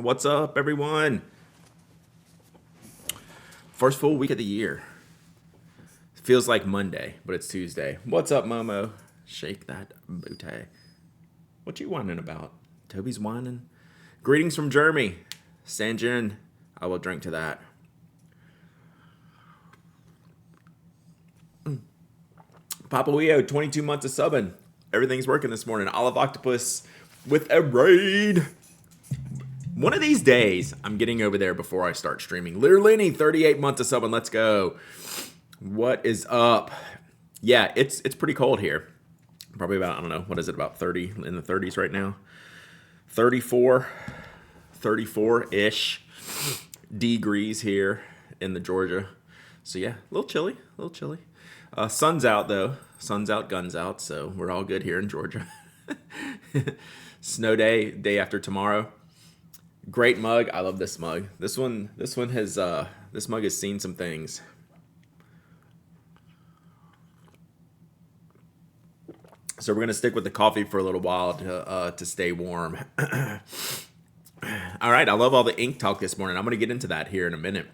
What's up, everyone? First full week of the year. Feels like Monday, but it's Tuesday. What's up, Momo? Shake that booty. What you whining about? Toby's whining. Greetings from Jeremy. Sanjin. I will drink to that. Papa Weo, 22 months of subbing. Everything's working this morning. Olive Octopus with a raid. One of these days, I'm getting over there before I start streaming. Lear Lenny, 38 months of subbing. Let's go. What is up? Yeah, it's pretty cold here. Probably about, I don't know, what is it, about 30, in the 30s right now? 34-ish degrees here in the Georgia. So yeah, a little chilly. Sun's out though. Sun's out, guns out. So we're all good here in Georgia. Snow day after tomorrow. Great mug. I love this mug. This mug has seen some things. So we're gonna stick with the coffee for a little while to stay warm. All right. I love all the ink talk this morning. I'm gonna get into that here in a minute.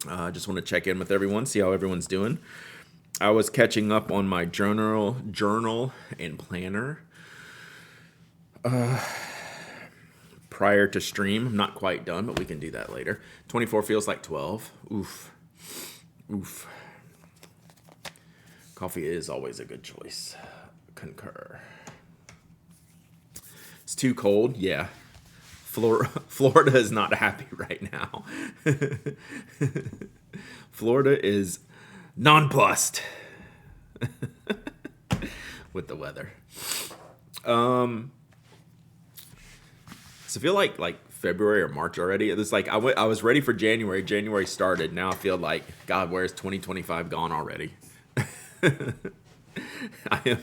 I just want to check in with everyone, see how everyone's doing. I was catching up on my journal and planner prior to stream. I'm not quite done, but we can do that later. 24 feels like 12. Oof. Coffee is always a good choice. Concur. It's too cold. Yeah. Florida is not happy right now. Florida is nonplussed with the weather. So I feel like February or March already. It's like I was ready for January. January started. Now I feel like, God, where's 2025 gone already? I'm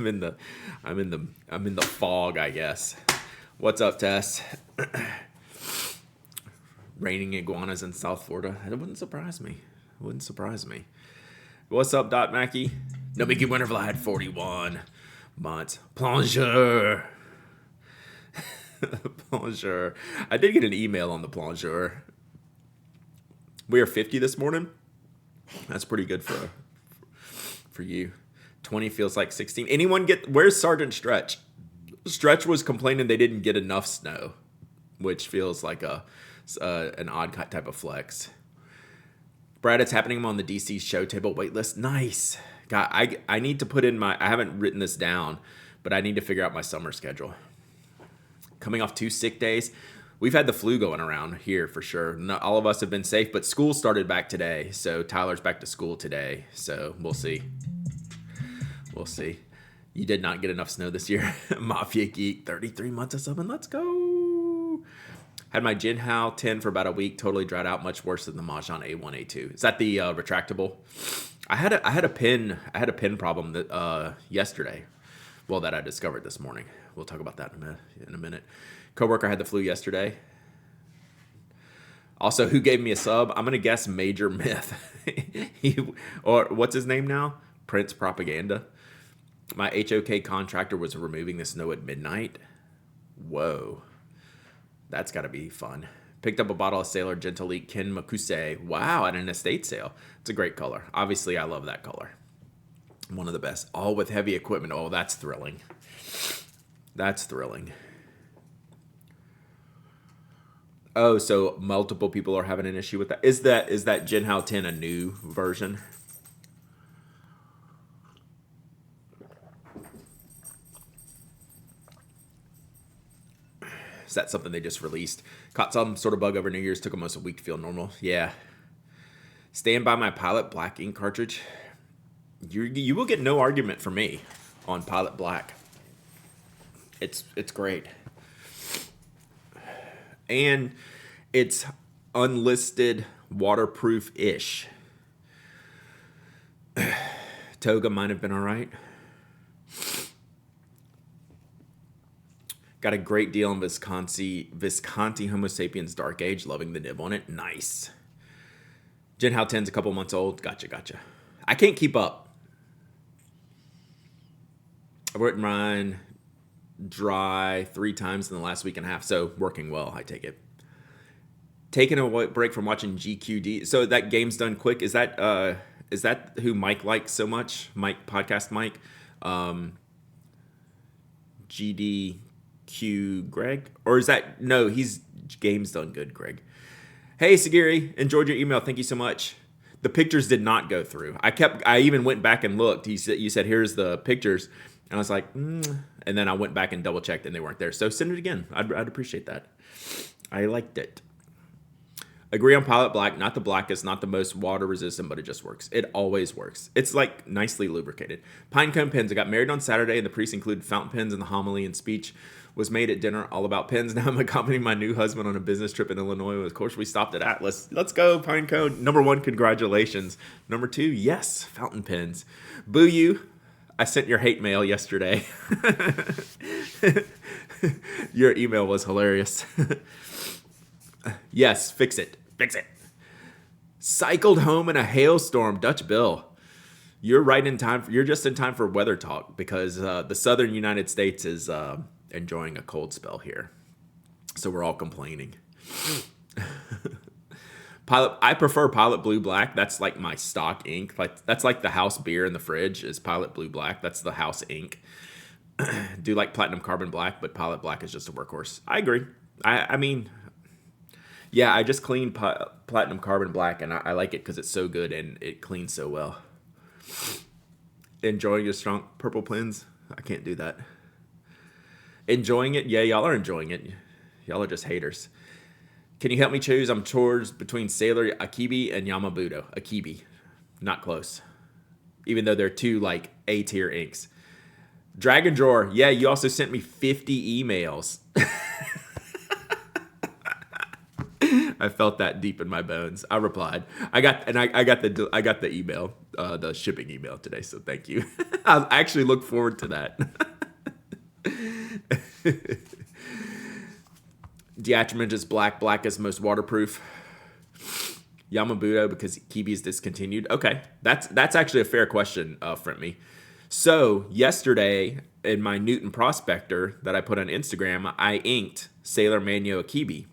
in the fog, I guess. What's up, Tess? Raining iguanas in South Florida. It wouldn't surprise me. What's up, Dot Mackie? No Mickey Winterfly had 41 months. Plongeur. Plongeur. I did get an email on the plongeur. We are 50 this morning. That's pretty good for you. 20 feels like 16. Where's Sergeant Stretch? Stretch was complaining they didn't get enough snow, which feels like an odd type of flex. Brad, it's happening on the DC show table waitlist. Nice. God, I need to put in I haven't written this down, but I need to figure out my summer schedule. Coming off 2 sick days. We've had the flu going around here for sure. Not all of us have been safe, but school started back today. So Tyler's back to school today. So we'll see. You did not get enough snow this year. Mafia Geek, 33 months of subbing. Let's go. Had my Jinhao 10 for about a week. Totally dried out. Much worse than the Mahjong A1, A2. Is that the retractable? I had a pin problem yesterday. Well, that I discovered this morning. We'll talk about that in a minute. Coworker had the flu yesterday. Also, who gave me a sub? I'm gonna guess Major Myth. Or what's his name now? Prince Propaganda. My HOK contractor was removing the snow at midnight. Whoa. That's got to be fun. Picked up a bottle of Sailor Gentleek Ken Makuse. Wow, at an estate sale. It's a great color. Obviously, I love that color. One of the best. All with heavy equipment. Oh, that's thrilling. Oh, so multiple people are having an issue with that. Is that Jinhao 10 a new version? Is that something they just released? Caught some sort of bug over New Year's. Took almost a week to feel normal. Yeah. Stand by my Pilot Black ink cartridge. You will get no argument from me on Pilot Black. It's great. And it's unlisted waterproof-ish. Toga might have been all right. Got a great deal on Visconti Homo sapiens Dark Age. Loving the nib on it. Nice. Jinhao 10's a couple months old. Gotcha. I can't keep up. I wouldn't mind dry 3 times in the last week and a half. So working well, I take it. Taking a break from watching GQD. So that game's done quick. Is that who Mike likes so much? Mike, podcast Mike? GDQ Greg? Or is that, no, he's game's done good, Greg. Hey, Sagiri, enjoyed your email. Thank you so much. The pictures did not go through. I even went back and looked. You said, here's the pictures. And I was like, and then I went back and double checked and they weren't there. So send it again. I'd appreciate that. I liked it. Agree on Pilot Black. Not the blackest, not the most water resistant, but it just works. It always works. It's like nicely lubricated. Pinecone pens. I got married on Saturday and the priest included fountain pens in the homily and speech. Was made at dinner all about pens. Now I'm accompanying my new husband on a business trip in Illinois. Of course, we stopped at Atlas. Let's go, Pinecone. Number 1, congratulations. Number 2, yes, fountain pens. Boo you. I sent your hate mail yesterday. Your email was hilarious. Yes, fix it. Fix it. Cycled home in a hailstorm. Dutch Bill. You're right in time. You're just in time for weather talk because the southern United States is enjoying a cold spell here. So we're all complaining. I prefer Pilot Blue Black. That's like my stock ink. That's like the house beer in the fridge is Pilot Blue Black. That's the house ink. Do like Platinum Carbon Black, but Pilot Black is just a workhorse. I agree. I mean, yeah, I just cleaned Platinum Carbon Black, and I like it because it's so good and it cleans so well. Enjoying your strong purple pens? I can't do that. Enjoying it? Yeah, y'all are enjoying it. Y'all are just haters. Can you help me choose? I'm torn between Sailor Akibi and Yamabudo. Akibi. Not close. Even though they're 2 like A-tier inks. Dragon Drawer. Yeah, you also sent me 50 emails. I felt that deep in my bones. I replied. I got the email, the shipping email today, so thank you. I actually look forward to that. Diatrament is black. Black is most waterproof. Yamabudo because Kibi is discontinued. Okay, that's actually a fair question, friend me. So yesterday in my Newton Prospector that I put on Instagram, I inked Sailor Manyo Akibi.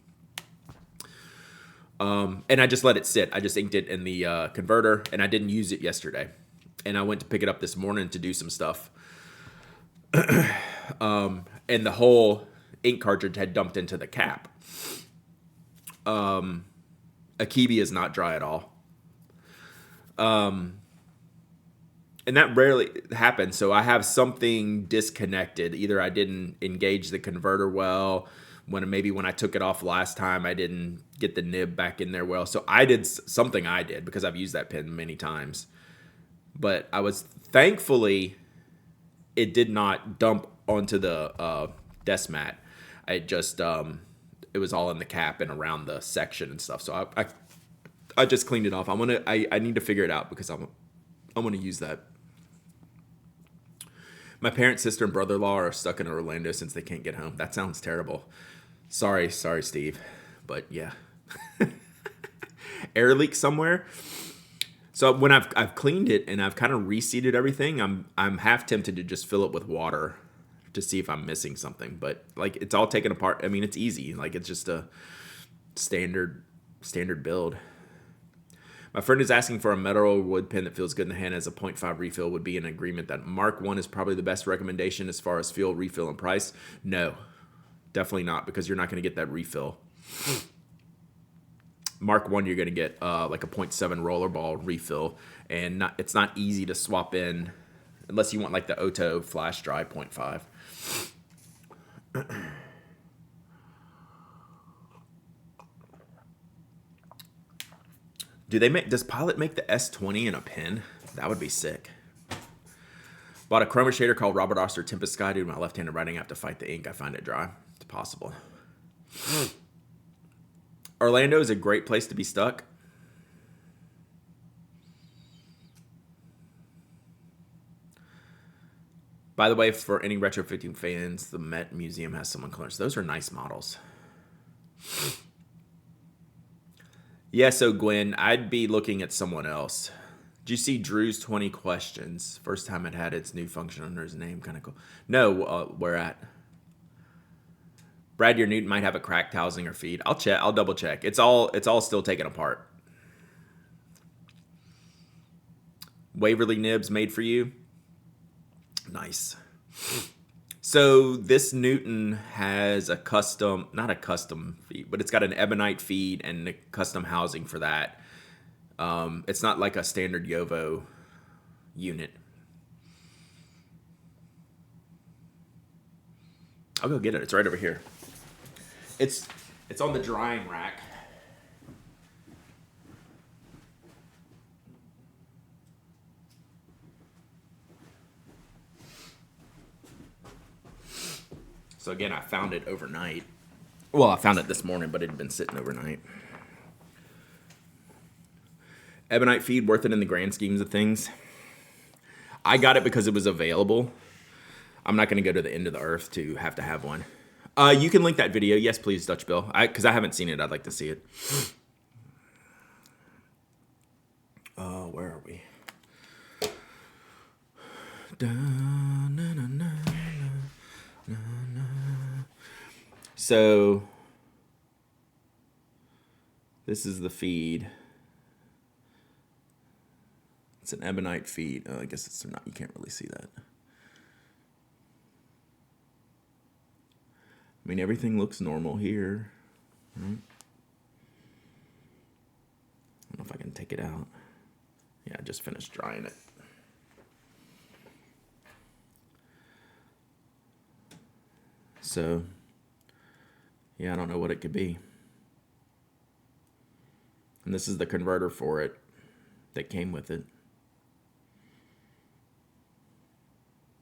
And I just let it sit. I just inked it in the converter, and I didn't use it yesterday. And I went to pick it up this morning to do some stuff. And the whole ink cartridge had dumped into the cap. Akibi is not dry at all. And that rarely happens. So I have something disconnected. Either I didn't engage the converter well. When I took it off last time, I didn't get the nib back in there well. So I did something because I've used that pen many times. But thankfully, it did not dump onto the desk mat. It just, it was all in the cap and around the section and stuff. So I just cleaned it off. I need to figure it out because I'm going to use that. My parents, sister, and brother-in-law are stuck in Orlando since they can't get home. That sounds terrible. Sorry, Steve. But yeah. Air leak somewhere. So when I've cleaned it and I've kind of reseated everything, I'm half tempted to just fill it with water to see if I'm missing something. But like it's all taken apart. I mean, it's easy. Like it's just a standard build. My friend is asking for a metal or wood pen that feels good in the hand as a 0.5 refill. Would be in agreement that Mark 1 is probably the best recommendation as far as feel, refill, and price. No, definitely not, because you're not going to get that refill. Mark 1, you're going to get like a 0.7 rollerball refill, and it's not easy to swap in unless you want like the Oto Flash Dry 0.5. Does Pilot make the S20 in a pen? That would be sick. Bought a chroma shader called Robert Oster Tempest Sky. Dude, my left-handed writing app to fight the ink. I find it dry. It's possible. Orlando is a great place to be stuck. By the way, for any retrofitting fans, the Met Museum has some colors. Those are nice models. Yeah, so Gwen, I'd be looking at someone else. Did you see Drew's 20 questions? First time it had its new function under his name. Kind of cool. No, where at? Brad, your Newton might have a cracked housing or feed. I'll check. I'll double check. It's all still taken apart. Waverly nibs made for you. Nice. So this Newton has a custom, not a custom feed, but it's got an ebonite feed and a custom housing for that. It's not like a standard Yovo unit. I'll go get it. It's right over here. It's on the drying rack. So again, I found it overnight. Well, I found it this morning, but it had been sitting overnight. Ebonite feed, worth it in the grand schemes of things. I got it because it was available. I'm not going to go to the end of the earth to have one. You can link that video. Yes, please, Dutch Bill. Because I haven't seen it. I'd like to see it. Where are we? So, this is the feed. It's an ebonite feed. Oh, I guess it's not. You can't really see that. I mean, everything looks normal here. Right? I don't know if I can take it out. Yeah, I just finished drying it. So, yeah, I don't know what it could be. And this is the converter for it that came with it.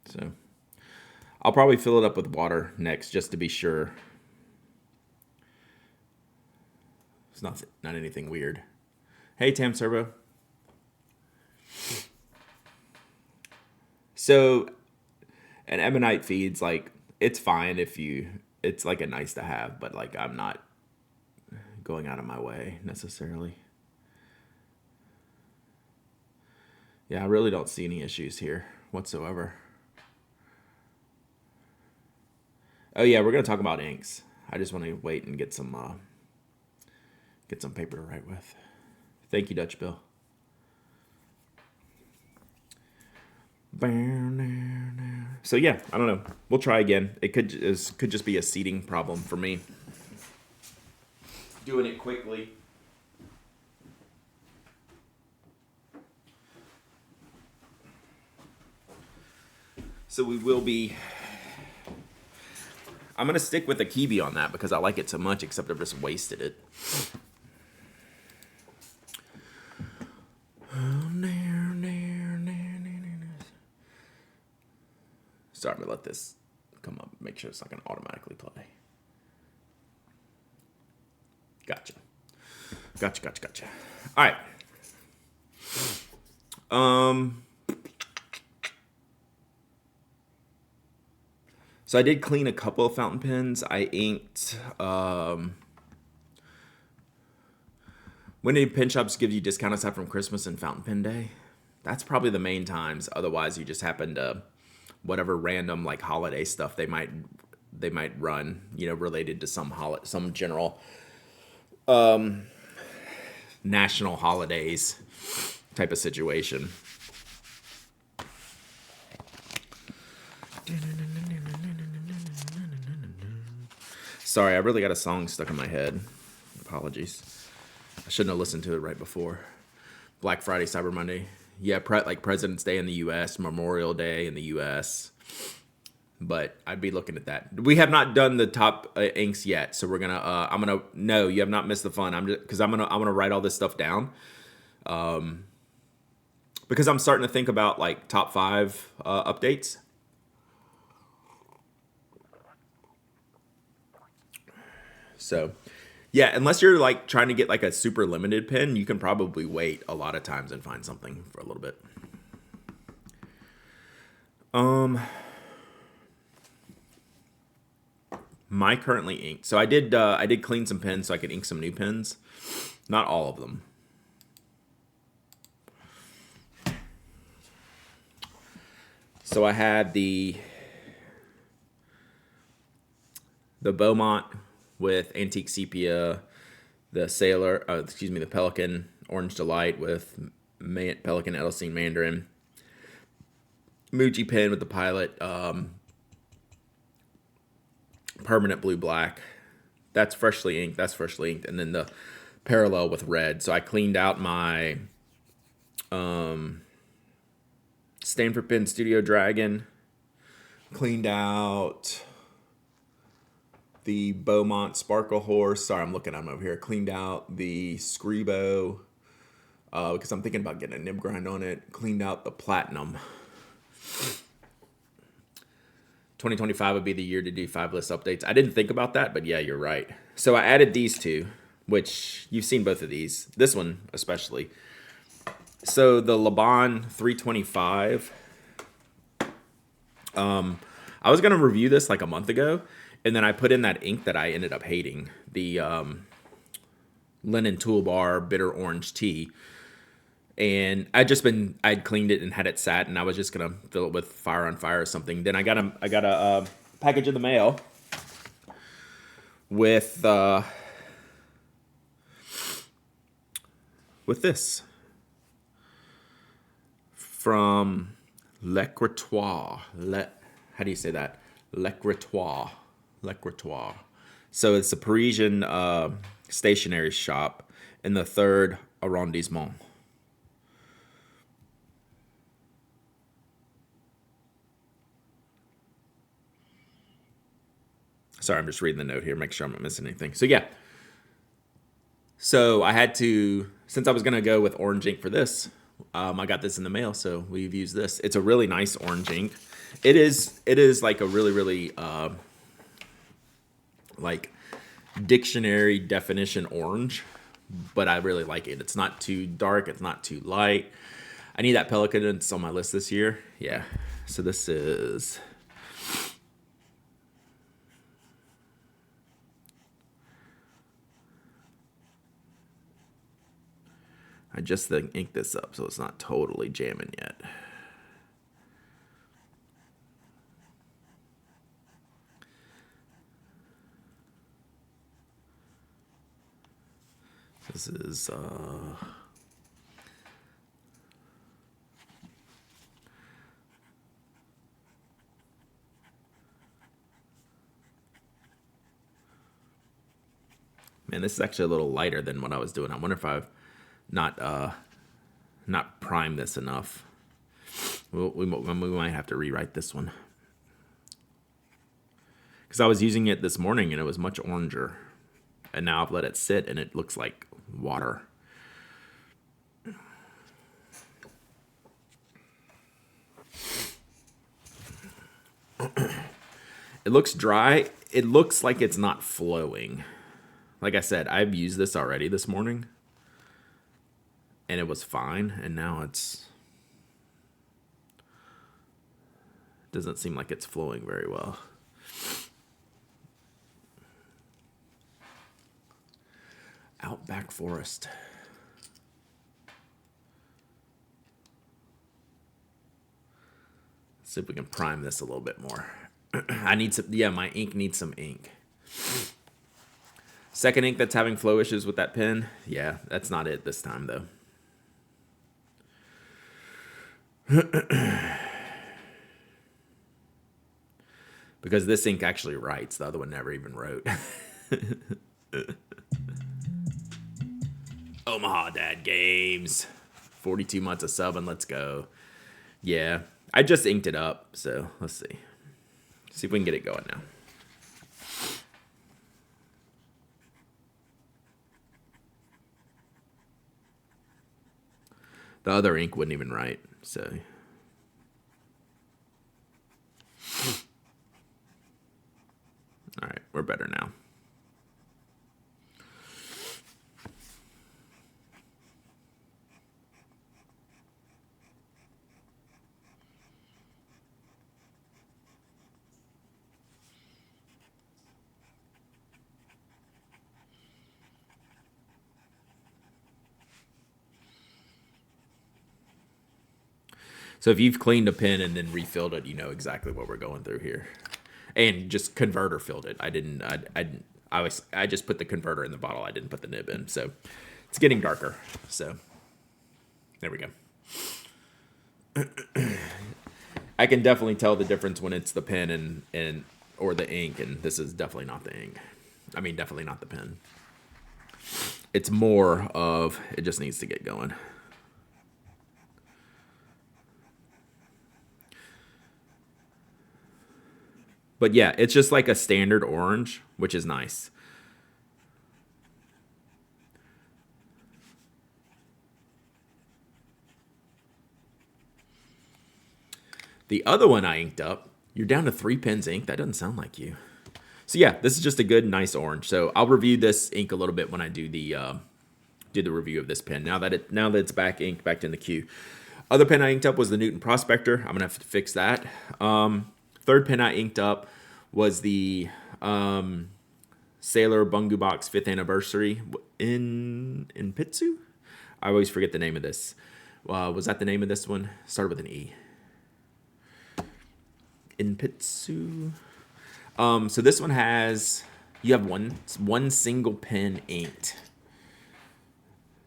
So, I'll probably fill it up with water next just to be sure. It's not anything weird. Hey, Tam Servo. So, an ebonite feed's like, it's fine if it's like a nice to have, but like I'm not going out of my way necessarily. Yeah, I really don't see any issues here whatsoever. Oh yeah, we're gonna talk about inks. I just want to wait and get some paper to write with. Thank you, Dutch Bill. So yeah, I don't know. We'll try again. It could just be a seating problem for me. Doing it quickly. So we will be. I'm gonna stick with the kiwi on that because I like it so much. Except I've just wasted it. Sorry, I'm gonna let this come up. Make sure it's not gonna automatically play. Gotcha. All right. So I did clean a couple of fountain pens. I inked. When do pen shops give you discount aside from Christmas and Fountain Pen Day? That's probably the main times. Otherwise, you just happen to whatever random like holiday stuff they might run, related to some general national holidays type of situation. Sorry, I really got a song stuck in my head. Apologies. I shouldn't have listened to it right before. Black Friday, Cyber Monday. Yeah, like President's Day in the U.S., Memorial Day in the U.S. But I'd be looking at that. We have not done the top inks yet, so we're gonna. No, you have not missed the fun. I'm gonna write all this stuff down. Because I'm starting to think about like top 5 updates. So, yeah, unless you're like trying to get like a super limited pen, you can probably wait a lot of times and find something for a little bit. My currently inked. So I did clean some pens so I could ink some new pens. Not all of them. So I had the the Beaumont with Antique Sepia, the Sailor, the Pelican Orange Delight with Pelican Edelstein Mandarin, Muji pen with the Pilot, Permanent Blue Black. That's freshly inked. And then the Parallel with red. So I cleaned out my Stanford Pen Studio Dragon. Cleaned out the Beaumont Sparkle Horse. Sorry, I'm looking at them over here. Cleaned out the Scribo because I'm thinking about getting a nib grind on it. Cleaned out the Platinum. 2025 would be the year to do 5 list updates. I didn't think about that, but yeah, you're right. So I added these two, which you've seen both of these. This one especially. So the Laban 325. I was going to review this like a month ago, and then I put in that ink that I ended up hating, the Linen Toolbar Bitter Orange Tea. And I'd cleaned it and had it sat, and I was just gonna fill it with Fire on Fire or something. Then I got a package in the mail with this from Le Crotois. How do you say that? Le Crotois. Le Crotois. So it's a Parisian stationery shop in the 3rd arrondissement. Sorry, I'm just reading the note here, make sure I'm not missing anything. So yeah. So I had to, since I was going to go with orange ink for this, I got this in the mail, so we've used this. It's a really nice orange ink. It is like a really, really like dictionary definition orange, but I really like it. It's not too dark. It's not too light. I need that Pelican. It's on my list this year. Yeah. So this is... I just inked this up, so it's not totally jamming yet. This is man, this is actually a little lighter than what I was doing. I wonder if I've not primed this enough. We might have to rewrite this one, because I was using it this morning and it was much oranger, and now I've let it sit and it looks like water. It looks dry. It looks like it's not flowing. Like I said, I've used this already this morning and it was fine, and now doesn't seem like it's flowing very well. Outback Forest. Let's see if we can prime this a little bit more. I need some, yeah, my ink needs some ink. Second ink that's having flow issues with that pen. Yeah, that's not it this time though. Because this ink actually writes. The other one never even wrote. Omaha Dad Games. 42 months of subbing. Let's go. Yeah. I just inked it up. So let's see. See if we can get it going now. The other ink wouldn't even write. So. All right. We're better now. So if you've cleaned a pen and then refilled it, you know exactly what we're going through here. and just converter filled it. I just put the converter in the bottle. I didn't put the nib in. So it's getting darker. So there we go. I can definitely tell the difference when it's the pen and or the ink, and this is definitely not the ink. I mean, definitely not the pen. It's more of, it just needs to get going. But yeah, it's just like a standard orange, which is nice. The other one I inked up, you're down to 3 pens ink. That doesn't sound like you. So yeah, this is just a good, nice orange. So I'll review this ink a little bit when I do the review of this pen. Now that it's back inked, back in the queue. Other pen I inked up was the Newton Prospector. I'm gonna have to fix that. Third pen I inked up was the Sailor Bungu Box 5th anniversary in Pitsu. I always forget the name of this. Was that the name of this one? Started with an E. In Pitsu. So this one has, you have one single pen inked.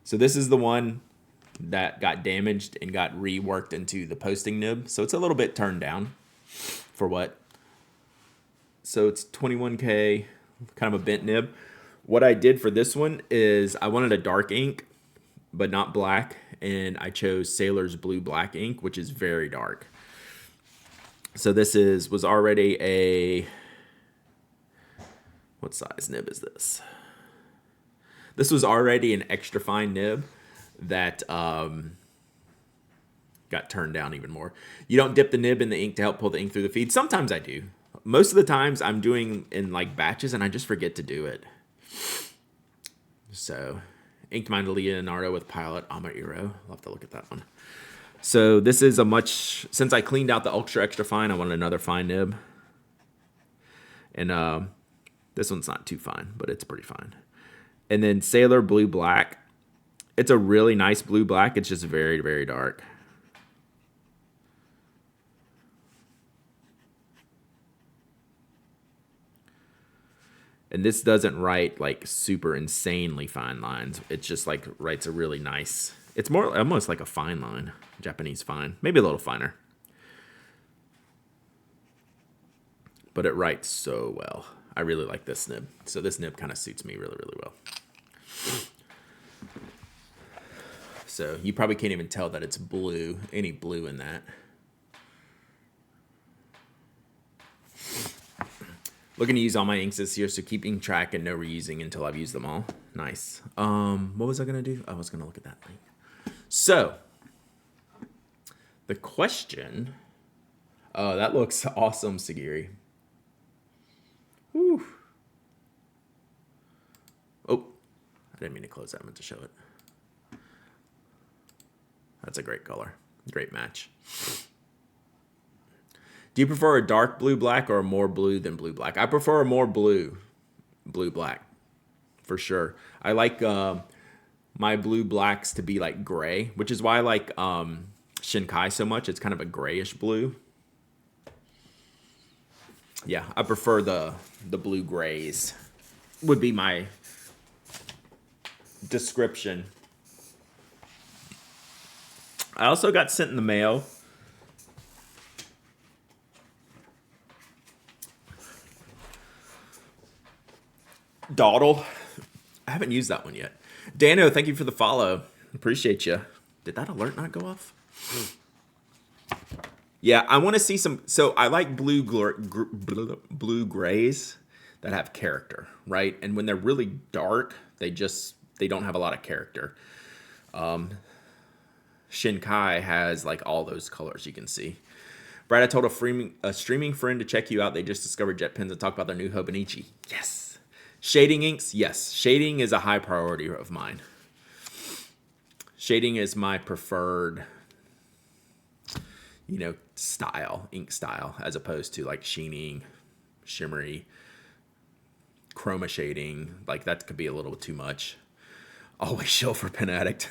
So this is the one that got damaged and got reworked into the posting nib. So it's a little bit turned down for what? So it's 21K, kind of a bent nib. What I did for this one is I wanted a dark ink, but not black. And I chose Sailor's Blue Black ink, which is very dark. So this was already a, what size nib is this? This was already an extra fine nib that got turned down even more. You don't dip the nib in the ink to help pull the ink through the feed. Sometimes I do. Most of the times I'm doing in like batches and I just forget to do it. So inked mine to Leonardo with Pilot Amairo. I'll have to look at that one. So this is since I cleaned out the ultra extra fine, I wanted another fine nib. And this one's not too fine, but it's pretty fine. And then Sailor Blue Black. It's a really nice blue black. It's just very, very dark. And this doesn't write like super insanely fine lines. It's just like writes a really nice, it's more almost like a fine line, Japanese fine, maybe a little finer. But it writes so well. I really like this nib. So this nib kind of suits me really, really well. So you probably can't even tell that it's blue, any blue in that. Looking to use all my inks this year, so keeping track and no reusing until I've used them all. Nice. What was I going to do? I was going to look at that link. So, the question... Oh, that looks awesome, Sagiri. Whew. Oh, I didn't mean to close that. I meant to show it. That's a great color. Great match. Do you prefer a dark blue black or a more blue than blue black? I prefer a more blue black, for sure. I like my blue blacks to be like gray, which is why I like Shinkai so much. It's kind of a grayish blue. Yeah, I prefer the blue grays, would be my description. I also got sent in the mail Dawdle. I haven't used that one yet. Dano, thank you for the follow. Appreciate you. Did that alert not go off? Yeah, I want to see some. So I like blue grays that have character, right? And when they're really dark, they don't have a lot of character. Shinkai has like all those colors you can see. Brad, I told a streaming friend to check you out. They just discovered jet pens and talk about their new Hobonichi. Yes. Shading inks, yes. Shading is a high priority of mine. Shading is my preferred, style, ink style, as opposed to like sheening, shimmery, chroma shading. Like that could be a little too much. Always show for Pen Addict.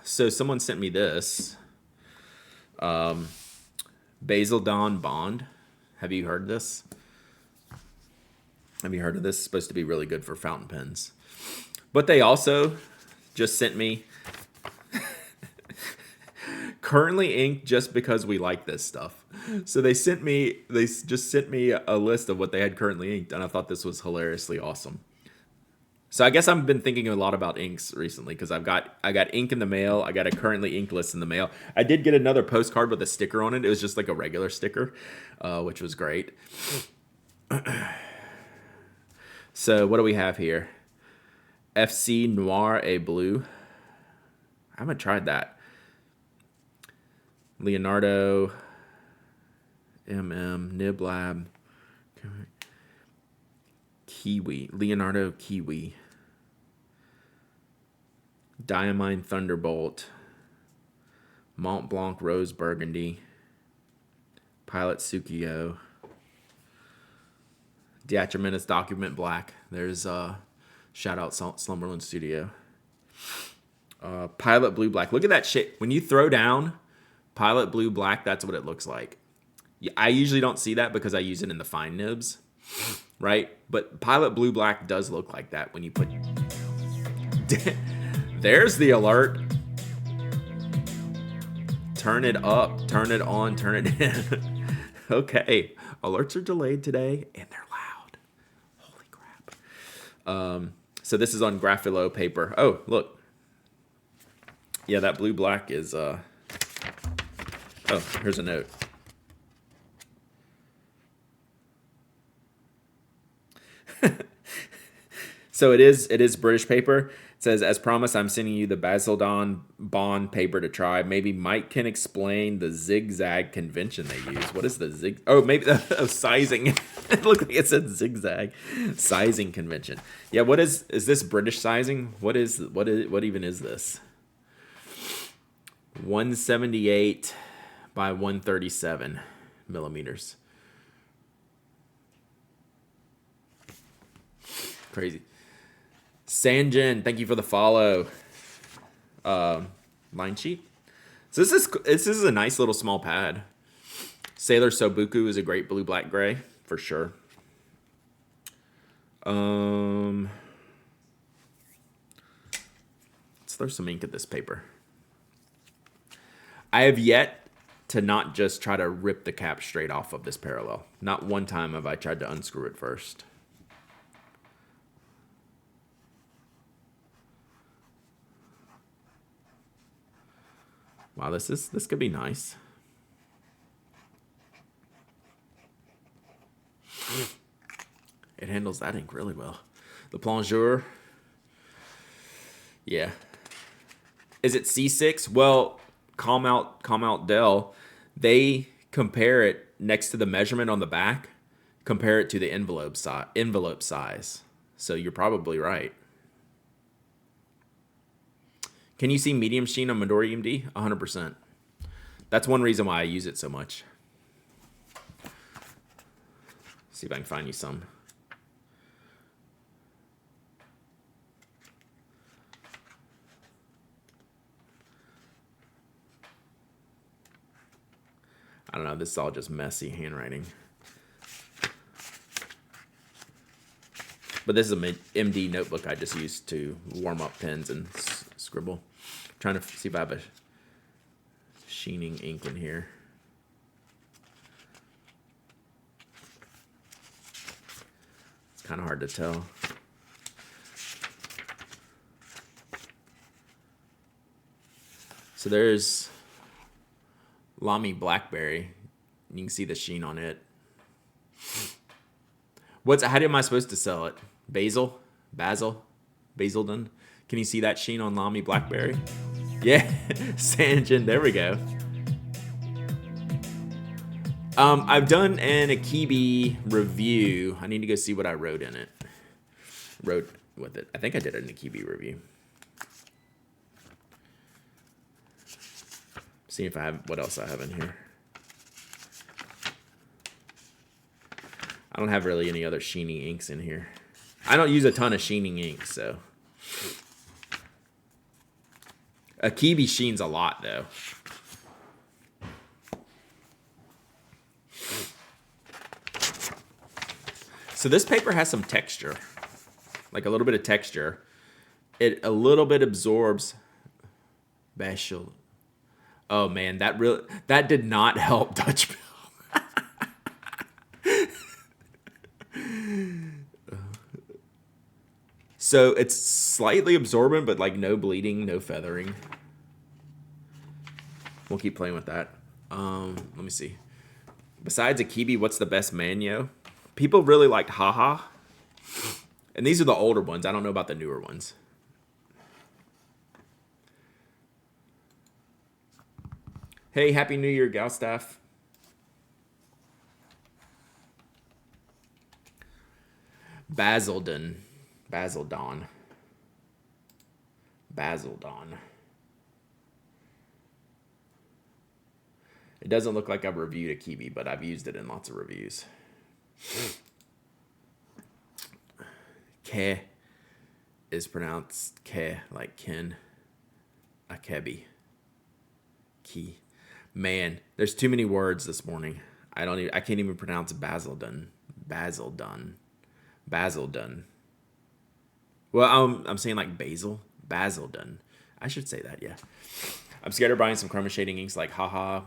So someone sent me this. Basil Dawn Bond. Have you heard this? Have you heard of this? It's supposed to be really good for fountain pens. But they also just sent me currently inked just because we like this stuff. So they just sent me a list of what they had currently inked, and I thought this was hilariously awesome. So I guess I've been thinking a lot about inks recently because I got ink in the mail. I got a currently inked list in the mail. I did get another postcard with a sticker on it. It was just like a regular sticker, which was great. So what do we have here? FC Noir A Blue. I haven't tried that. Leonardo Nib Lab. Kiwi. Leonardo Kiwi. Diamine Thunderbolt. Mont Blanc Rose Burgundy. Pilot Tsukio. Diatramentus Document Black. There's shout out Slumberland Studio. Pilot Blue Black. Look at that shit. When you throw down Pilot Blue Black, that's what it looks like. I usually don't see that because I use it in the fine nibs, right? But Pilot Blue Black does look like that when you put... There's the alert. Turn it up, turn it on, turn it in. Okay. Alerts are delayed today, and they're loud. Holy crap. So this is on Graphilo paper. Oh, look. Yeah, that blue-black is... Oh, here's a note. So it is British paper. It says, as promised, I'm sending you the Basildon Bond paper to try. Maybe Mike can explain the zigzag convention they use. What is the zig? Oh, maybe sizing. It looked like it said zigzag sizing convention. Yeah, what is this British sizing? What even is this? 178 by 137 millimeters. Crazy. Sanjin, thank you for the follow. Line sheet. So this is a nice little small pad. Sailor Sobuku is a great blue black gray for sure. Let's throw some ink at this paper. I have yet to not just try to rip the cap straight off of this parallel. Not one time have I tried to unscrew it first. Wow, this could be nice. It handles that ink really well. The Plongeur. Yeah. Is it C6? Well, Calm Out Dell, they compare it next to the measurement on the back, compare it to the envelope size. So you're probably right. Can you see medium sheen on Midori EMD? 100%. That's one reason why I use it so much. See if I can find you some. I don't know, this is all just messy handwriting. But this is a MD notebook I just used to warm up pens and scribble. Trying to see if I have a sheening ink in here. It's kind of hard to tell. So there's Lamy Blackberry. You can see the sheen on it. How am I supposed to sell it? Basil? Basildon? Can you see that sheen on Lamy Blackberry? Yeah, Sanjin, there we go. I've done an Akibi review. I need to go see what I wrote in it. Wrote with it. I think I did an Akibi review. See if I have what else I have in here. I don't have really any other sheening inks in here. I don't use a ton of sheening inks, so. Akibi sheens a lot, though. So this paper has some texture, like a little bit of texture. It a little bit absorbs Bashal. Oh man, that did not help Dutch Bill. So it's slightly absorbent, but like no bleeding, no feathering. We'll keep playing with that. Let me see. Besides Akibi, what's the best Manyo? People really liked Haha. And these are the older ones. I don't know about the newer ones. Hey, Happy New Year, Galstaff. Basildon. Basildon. It doesn't look like I've reviewed a Kiwi, but I've used it in lots of reviews. Ke is pronounced Ke, like Ken. Akebi. Ki. Man, there's too many words this morning. I can't even pronounce Basildon. Well, I'm saying like basil. Basildon. I should say that, yeah. I'm scared of buying some chroma shading inks like Haha.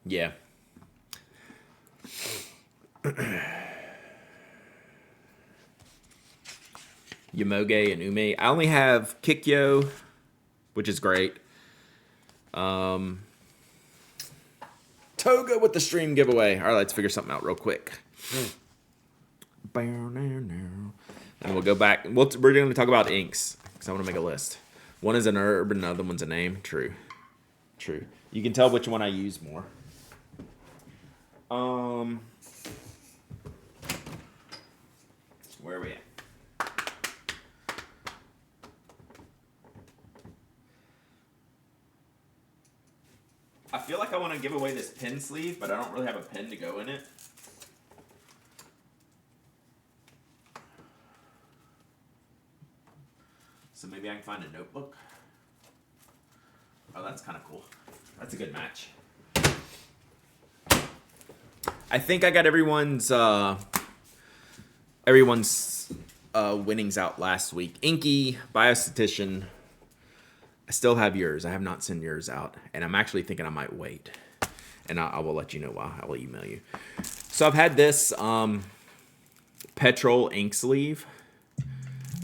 Yeah. Yamoge and Ume. I only have Kikyo, which is great. Toga with the stream giveaway. All right, let's figure something out real quick. And we'll go back. We're going to talk about inks because I want to make a list. One is an herb and another one's a name. True. You can tell which one I use more. Where are we at? I feel like I want to give away this pen sleeve, but I don't really have a pen to go in it. So maybe I can find a notebook. Oh, that's kind of cool. That's a good match. I think I got everyone's winnings out last week. Inky, Biostatistician. I still have yours. I have not sent yours out, and I'm actually thinking I might wait. And I will let you know why. I will email you. So I've had this petrol ink sleeve.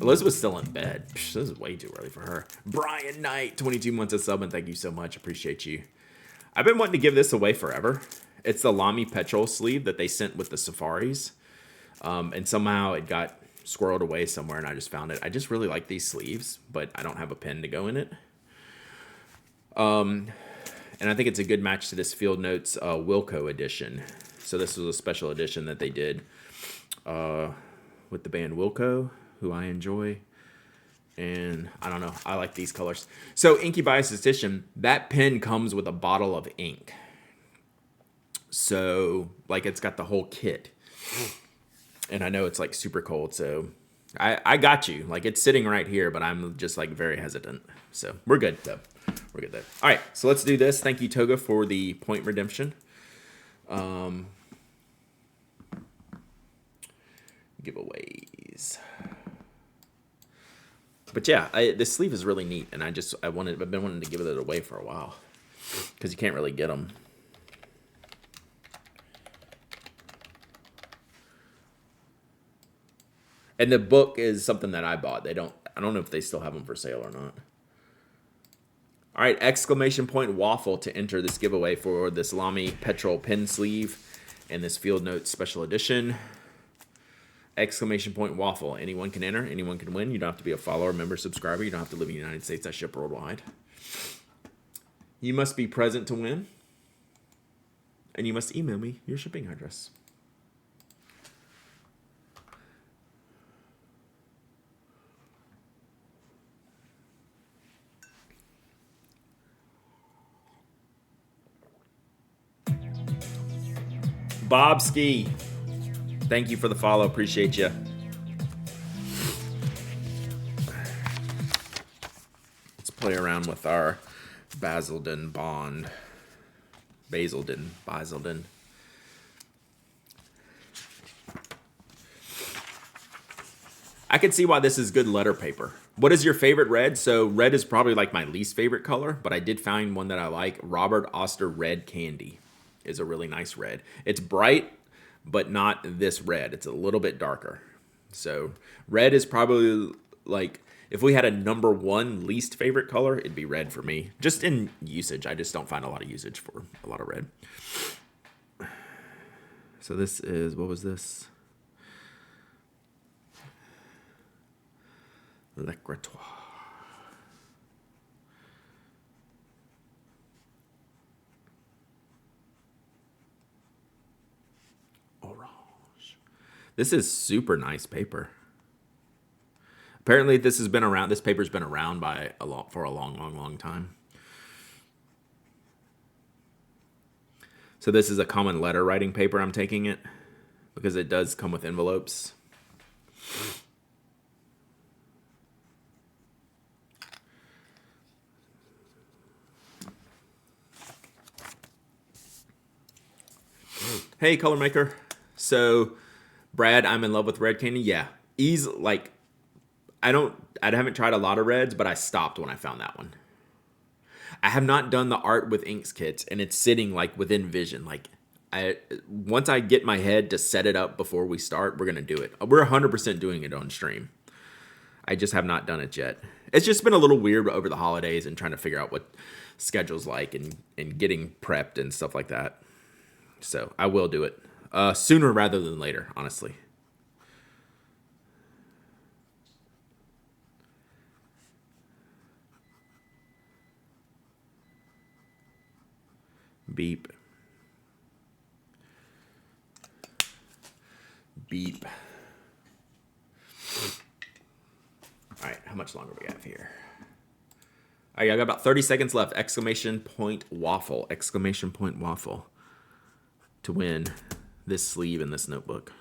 Elizabeth's still in bed. Psh, this is way too early for her. Brian Knight, 22 months of sub, and thank you so much. Appreciate you. I've been wanting to give this away forever. It's the Lamy petrol sleeve that they sent with the Safaris. And somehow it got squirreled away somewhere, and I just found it. I just really like these sleeves, but I don't have a pen to go in it. And I think it's a good match to this Field Notes Wilco edition. So this was a special edition that they did with the band Wilco, who I enjoy. And I don't know, I like these colors. So Inky Biostatistician, that pen comes with a bottle of ink. So like it's got the whole kit. And I know it's like super cold, so I got you. Like it's sitting right here, but I'm just like very hesitant. So we're good though. We're good there. All right, so let's do this. Thank you, Toga, for the point redemption. Giveaways. But yeah, this sleeve is really neat, and I've been wanting to give it away for a while because you can't really get them. And the book is something that I bought. I don't know if they still have them for sale or not. All right, exclamation point waffle to enter this giveaway for this Lamy petrol pen sleeve and this Field Notes special edition. Exclamation point waffle. Anyone can enter. Anyone can win. You don't have to be a follower, member, subscriber. You don't have to live in the United States. I ship worldwide. You must be present to win. And you must email me your shipping address. Bob Ski, thank you for the follow. Appreciate you. Let's play around with our Basildon bond. Basildon. I can see why this is good letter paper. What is your favorite red? So red is probably like my least favorite color, but I did find one that I like. Robert Oster Red Candy is a really nice red. It's bright, but not this red. It's a little bit darker. So red is probably like, if we had a number one least favorite color, it'd be red for me. Just in usage. I just don't find a lot of usage for a lot of red. So this is, what was this? L'Ecratoire. Orange. This is super nice paper. Apparently this has been around, this paper's been around for a long time. So this is a common letter writing paper, I'm taking it, because it does come with envelopes. Hey, color maker. So, Brad, I'm in love with red candy. Yeah, like, I haven't tried a lot of reds, but I stopped when I found that one. I have not done the art with inks kits, and it's sitting like within vision. Like, once I get my head to set it up before we start, we're gonna do it. We're 100% doing it on stream. I just have not done it yet. It's just been a little weird over the holidays and trying to figure out what schedule's like and getting prepped and stuff like that. So I will do it sooner rather than later, honestly. Beep. Beep. All right, how much longer we have here? All right, I got about 30 seconds left. Exclamation point waffle. Exclamation point waffle. To win this sleeve in this notebook.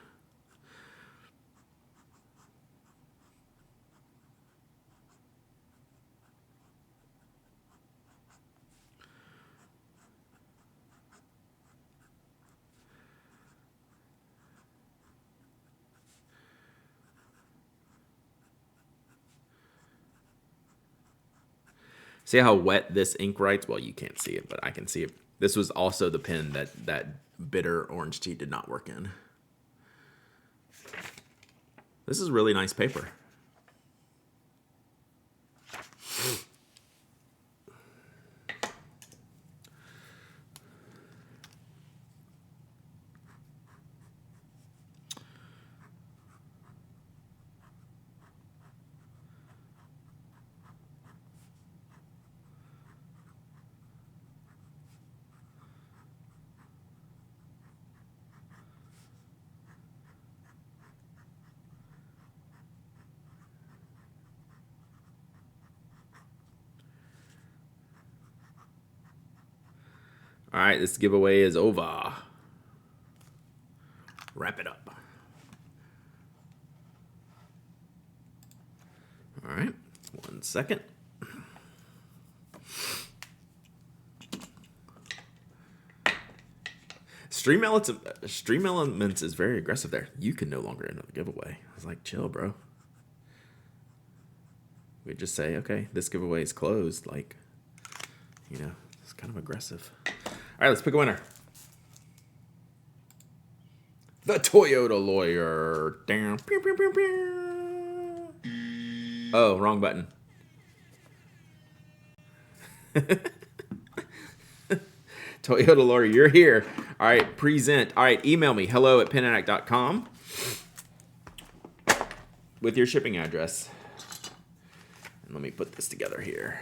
See how wet this ink writes? Well, you can't see it, but I can see it. This was also the pen that bitter orange tea did not work in. This is really nice paper. All right, this giveaway is over. Wrap it up. All right, 1 second. Stream Elements is very aggressive there. You can no longer enter the giveaway. I was like, chill, bro. We just say, okay, this giveaway is closed. Like, you know, it's kind of aggressive. All right, let's pick a winner. The Toyota Lawyer. Damn. Oh, wrong button. Toyota Lawyer, you're here. All right, present. All right, email me, hello@penaddict.com with your shipping address. And let me put this together here.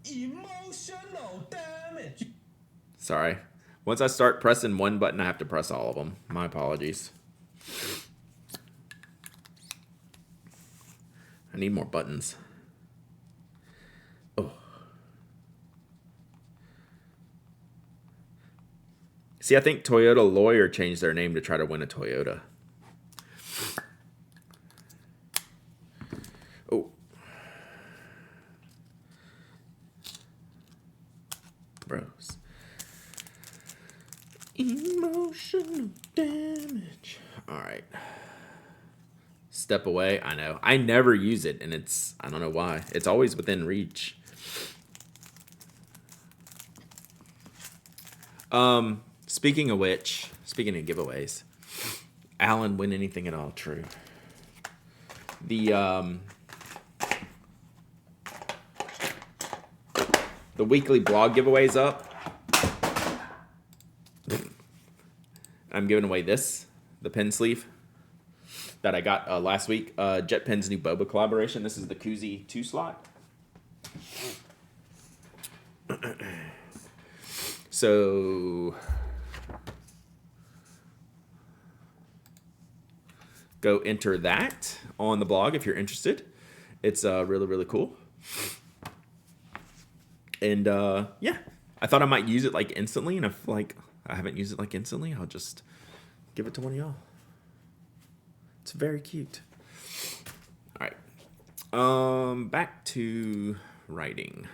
Emotional damage. Sorry. Once I start pressing one button, I have to press all of them. My apologies. I need more buttons. Oh. See, I think Toyota Lawyer changed their name to try to win a Toyota. Oh. Bros. Emotional damage. All right. Step away. I know. I never use it, and I don't know why. It's always within reach. Speaking of which, speaking of giveaways, Alan, win anything at all? True. The weekly blog giveaway's up. I'm giving away the pen sleeve that I got last week. JetPen's new Boba collaboration. This is the Koozie 2 slot. So go enter that on the blog if you're interested. It's really, really cool. And yeah, I thought I might use it like instantly, and if like I haven't used it like instantly, I'll just give it to one of y'all. It's very cute. All right. Back to writing.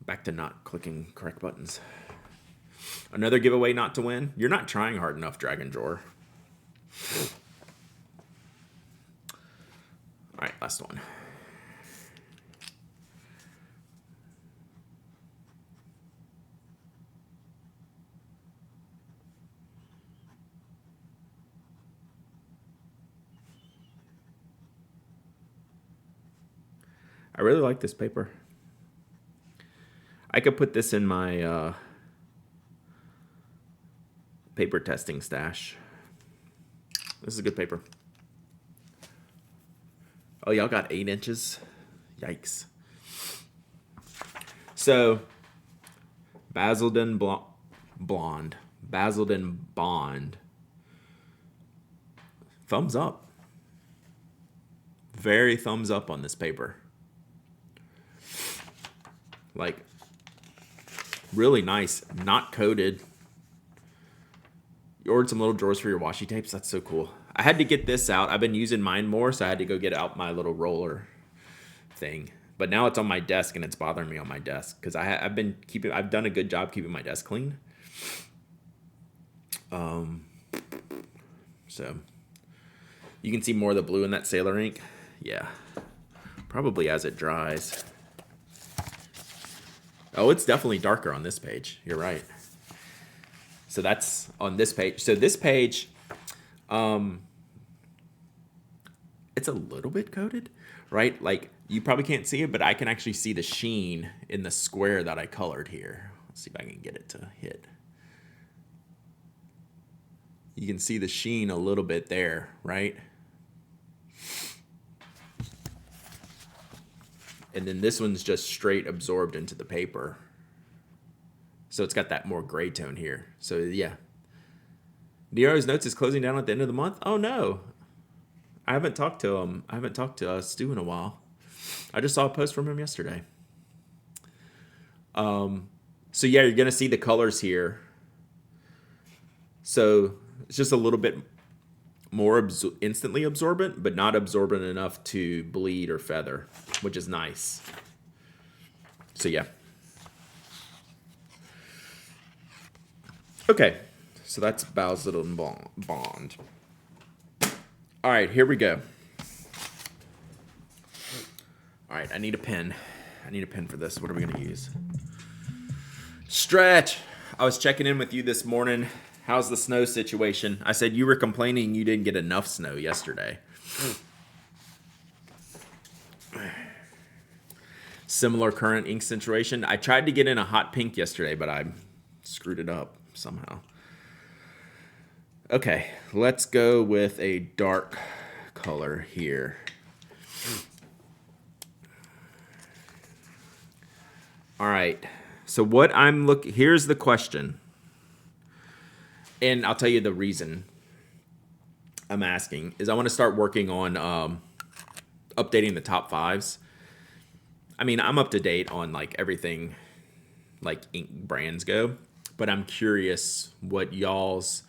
Back to not clicking correct buttons. Another giveaway not to win. You're not trying hard enough, Dragon Drawer. All right, last one. I really like this paper. I could put this in my paper testing stash. This is a good paper. Oh, y'all got 8 inches? Yikes. So, Basildon Blonde. Basildon Bond. Thumbs up. Very thumbs up on this paper. Like, really nice. Not coated. You ordered some little drawers for your washi tapes. That's so cool. I had to get this out. I've been using mine more, so I had to go get out my little roller thing. But now it's on my desk, and it's bothering me on my desk because I've done a good job keeping my desk clean. So you can see more of the blue in that Sailor ink. Yeah, probably as it dries. Oh, it's definitely darker on this page. You're right. So that's on this page. So this page, it's a little bit coated, right? Like, you probably can't see it, but I can actually see the sheen in the square that I colored here. Let's see if I can get it to hit. You can see the sheen a little bit there, right? And then this one's just straight absorbed into the paper. So it's got that more gray tone here. So yeah. Nero's Notes is closing down at the end of the month? Oh no. I haven't talked to Stu in a while. I just saw a post from him yesterday. So yeah, you're gonna see the colors here. So it's just a little bit more instantly absorbent, but not absorbent enough to bleed or feather, which is nice. So yeah. Okay, so that's Basildon Bond. All right, here we go. All right, I need a pen. I need a pen for this. What are we gonna use? Stretch. I was checking in with you this morning. How's the snow situation? I said you were complaining you didn't get enough snow yesterday. Similar current ink situation. I tried to get in a hot pink yesterday, but I screwed it up somehow. Okay, let's go with a dark color here. All right, so what I'm here's the question. And I'll tell you the reason I'm asking is I want to start working on updating the top 5s. I mean, I'm up to date on like everything like ink brands go, but I'm curious what y'all's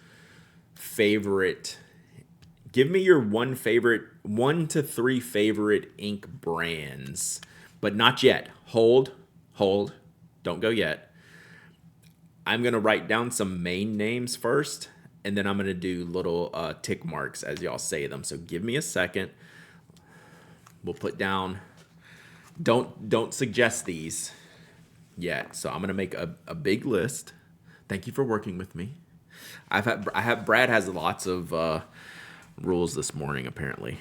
favorite. Give me your 1 to 3 favorite ink brands, but not yet. Hold, don't go yet. I'm going to write down some main names first, and then I'm going to do little tick marks as y'all say them. So give me a second. We'll put down, don't suggest these yet. So I'm going to make a big list. Thank you for working with me. Brad has lots of rules this morning, apparently.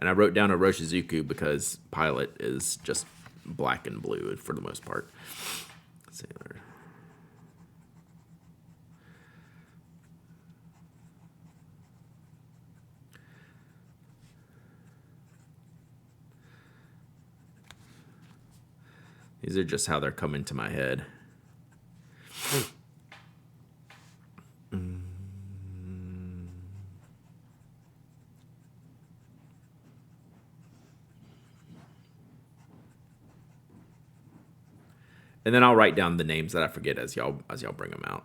And I wrote down a Roshizuku because Pilot is just black and blue for the most part. Sailor. These are just how they're coming to my head. And then I'll write down the names that I forget as y'all bring them out.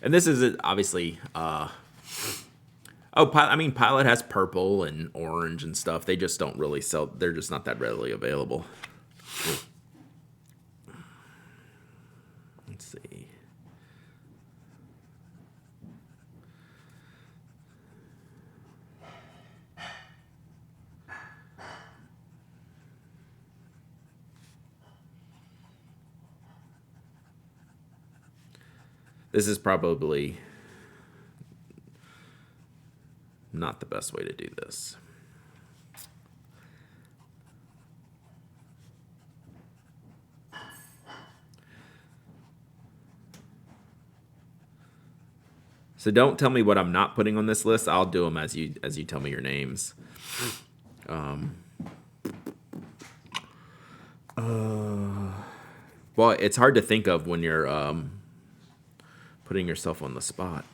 And this is obviously Pilot has purple and orange and stuff. They just don't really sell. They're just not that readily available. Let's see. This is probably not the best way to do this. So don't tell me what I'm not putting on this list. I'll do them as you tell me your names. Well, it's hard to think of when you're putting yourself on the spot.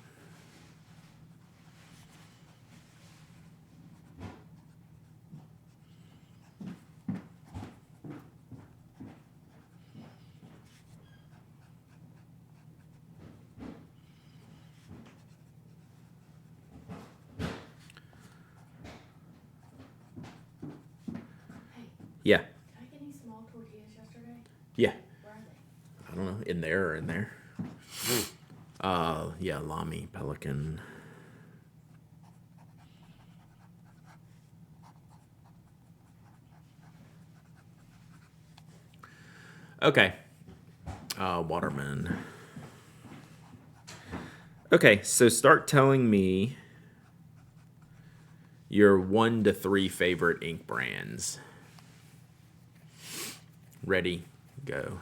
Yeah. Did I get any small tortillas yesterday? Yeah. Where are they? I don't know. In there or in there. Yeah, Lamy, Pelican. Okay. Waterman. Okay, so start telling me your 1 to 3 favorite ink brands. Ready, go.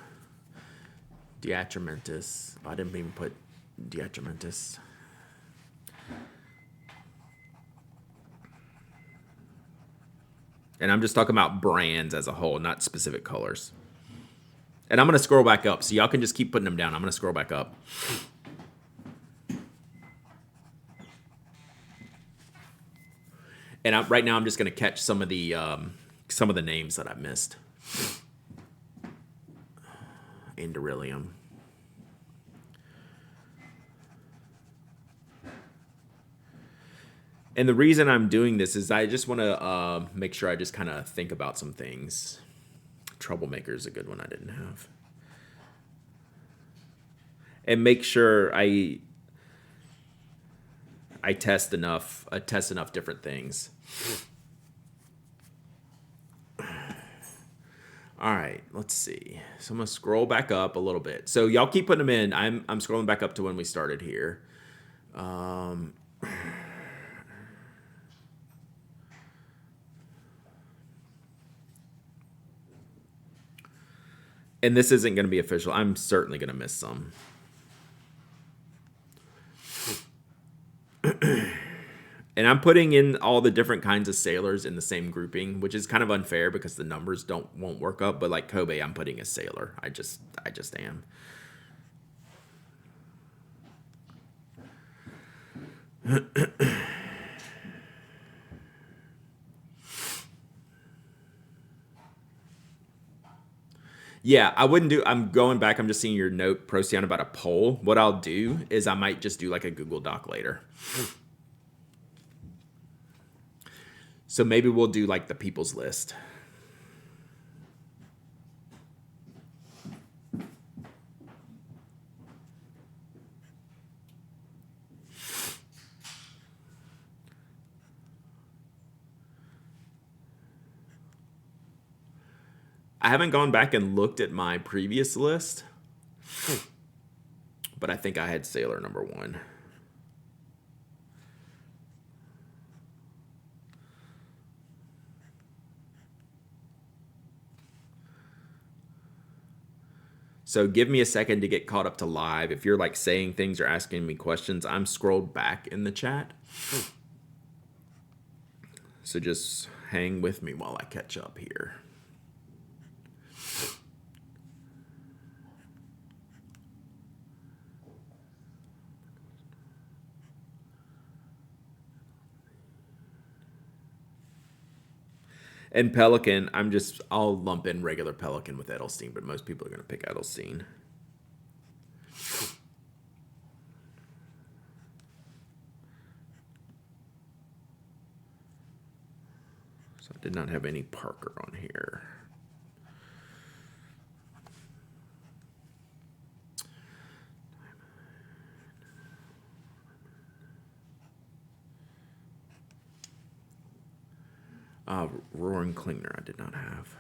Diatramentus. I didn't even put Diatramentus. And I'm just talking about brands as a whole, not specific colors. And I'm going to scroll back up, so y'all can just keep putting them down. I'm going to scroll back up. And right now I'm just going to catch some of the names that I missed. Indorillium. And the reason I'm doing this is I just want to make sure I just kind of think about some things. Troublemaker is a good one I didn't have. And make sure I test enough different things. All right, let's see. So I'm gonna scroll back up a little bit. So y'all keep putting them in. I'm scrolling back up to when we started here. And this isn't going to be official. I'm certainly going to miss some. And I'm putting in all the different kinds of sailors in the same grouping, which is kind of unfair because the numbers won't work up. But like Kobe, I'm putting as sailor. I just am. Yeah, I wouldn't do. I'm going back. I'm just seeing your note, Procyon, about a poll. What I'll do is I might just do like a Google Doc later. So maybe we'll do like the people's list. I haven't gone back and looked at my previous list, but I think I had Sailor number 1. So give me a second to get caught up to live. If you're like saying things or asking me questions, I'm scrolled back in the chat. So just hang with me while I catch up here. And Pelican, I'll lump in regular Pelican with Edelstein, but most people are going to pick Edelstein. So I did not have any Parker on here. Roaring Klingner I did not have.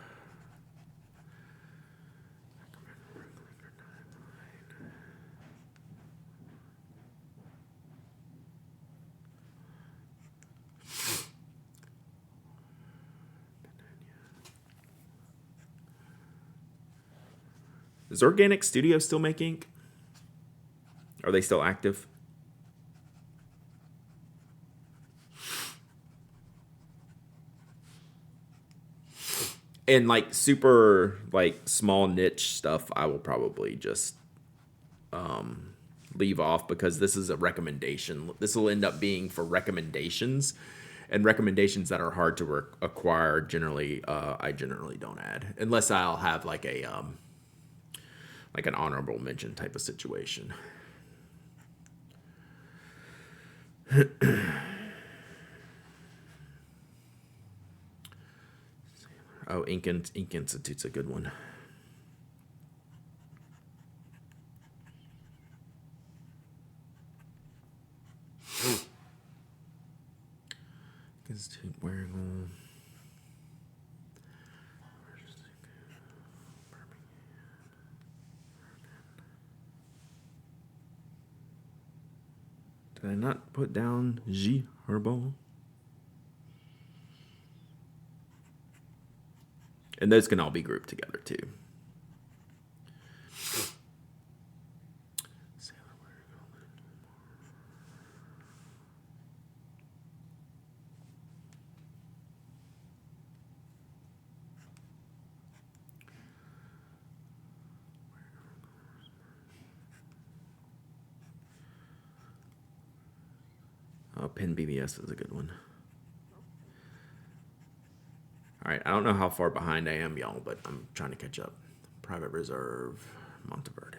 Is Organic Studio still make ink? Are they still active? And like super like small niche stuff, I will probably just leave off because this is a recommendation. This will end up being for recommendations, and recommendations that are hard to acquire generally, I generally don't add unless I'll have like a like an honorable mention type of situation. Oh, Ink Institute's a good one. Institute wearing. Did I not put down G Herbal? And those can all be grouped together too. Oh, Pin BBS is a good one. All right, I don't know how far behind I am, y'all, but I'm trying to catch up. Private Reserve, Monteverde.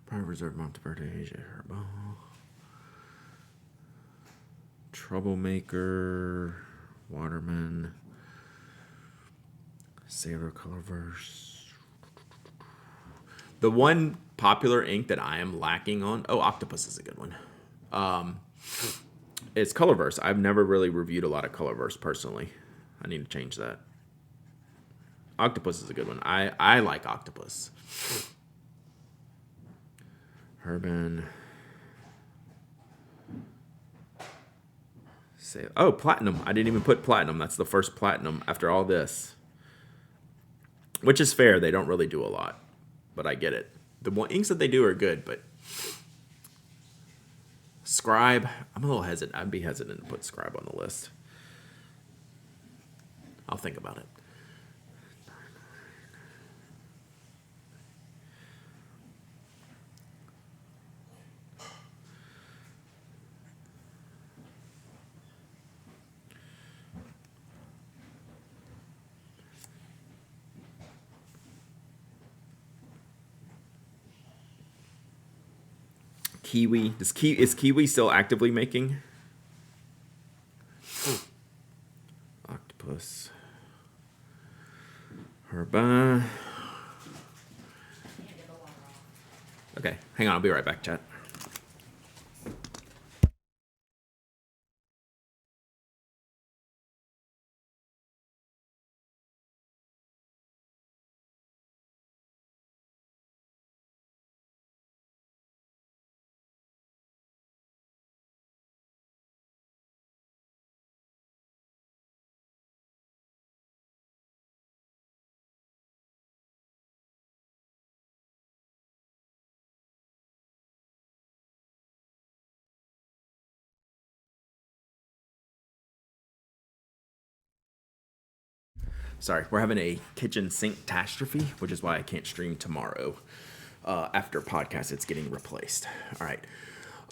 Private Reserve, Monteverde, Asia Herbal. Troublemaker, Waterman, Sailor Colorverse. The one popular ink that I am lacking on, Octopus is a good one. It's Colorverse. I've never really reviewed a lot of Colorverse personally. I need to change that. Octopus is a good one. I like Octopus. Urban. Platinum. I didn't even put Platinum. That's the first Platinum after all this. Which is fair. They don't really do a lot. But I get it. The inks that they do are good, but Scribe, I'm a little hesitant. I'd be hesitant to put Scribe on the list. I'll think about it. Kiwi. Is Kiwi still actively making? Octopus. Herba. Okay, hang on. I'll be right back, chat. Sorry, we're having a kitchen sink catastrophe, which is why I can't stream tomorrow. After podcast, it's getting replaced. All right.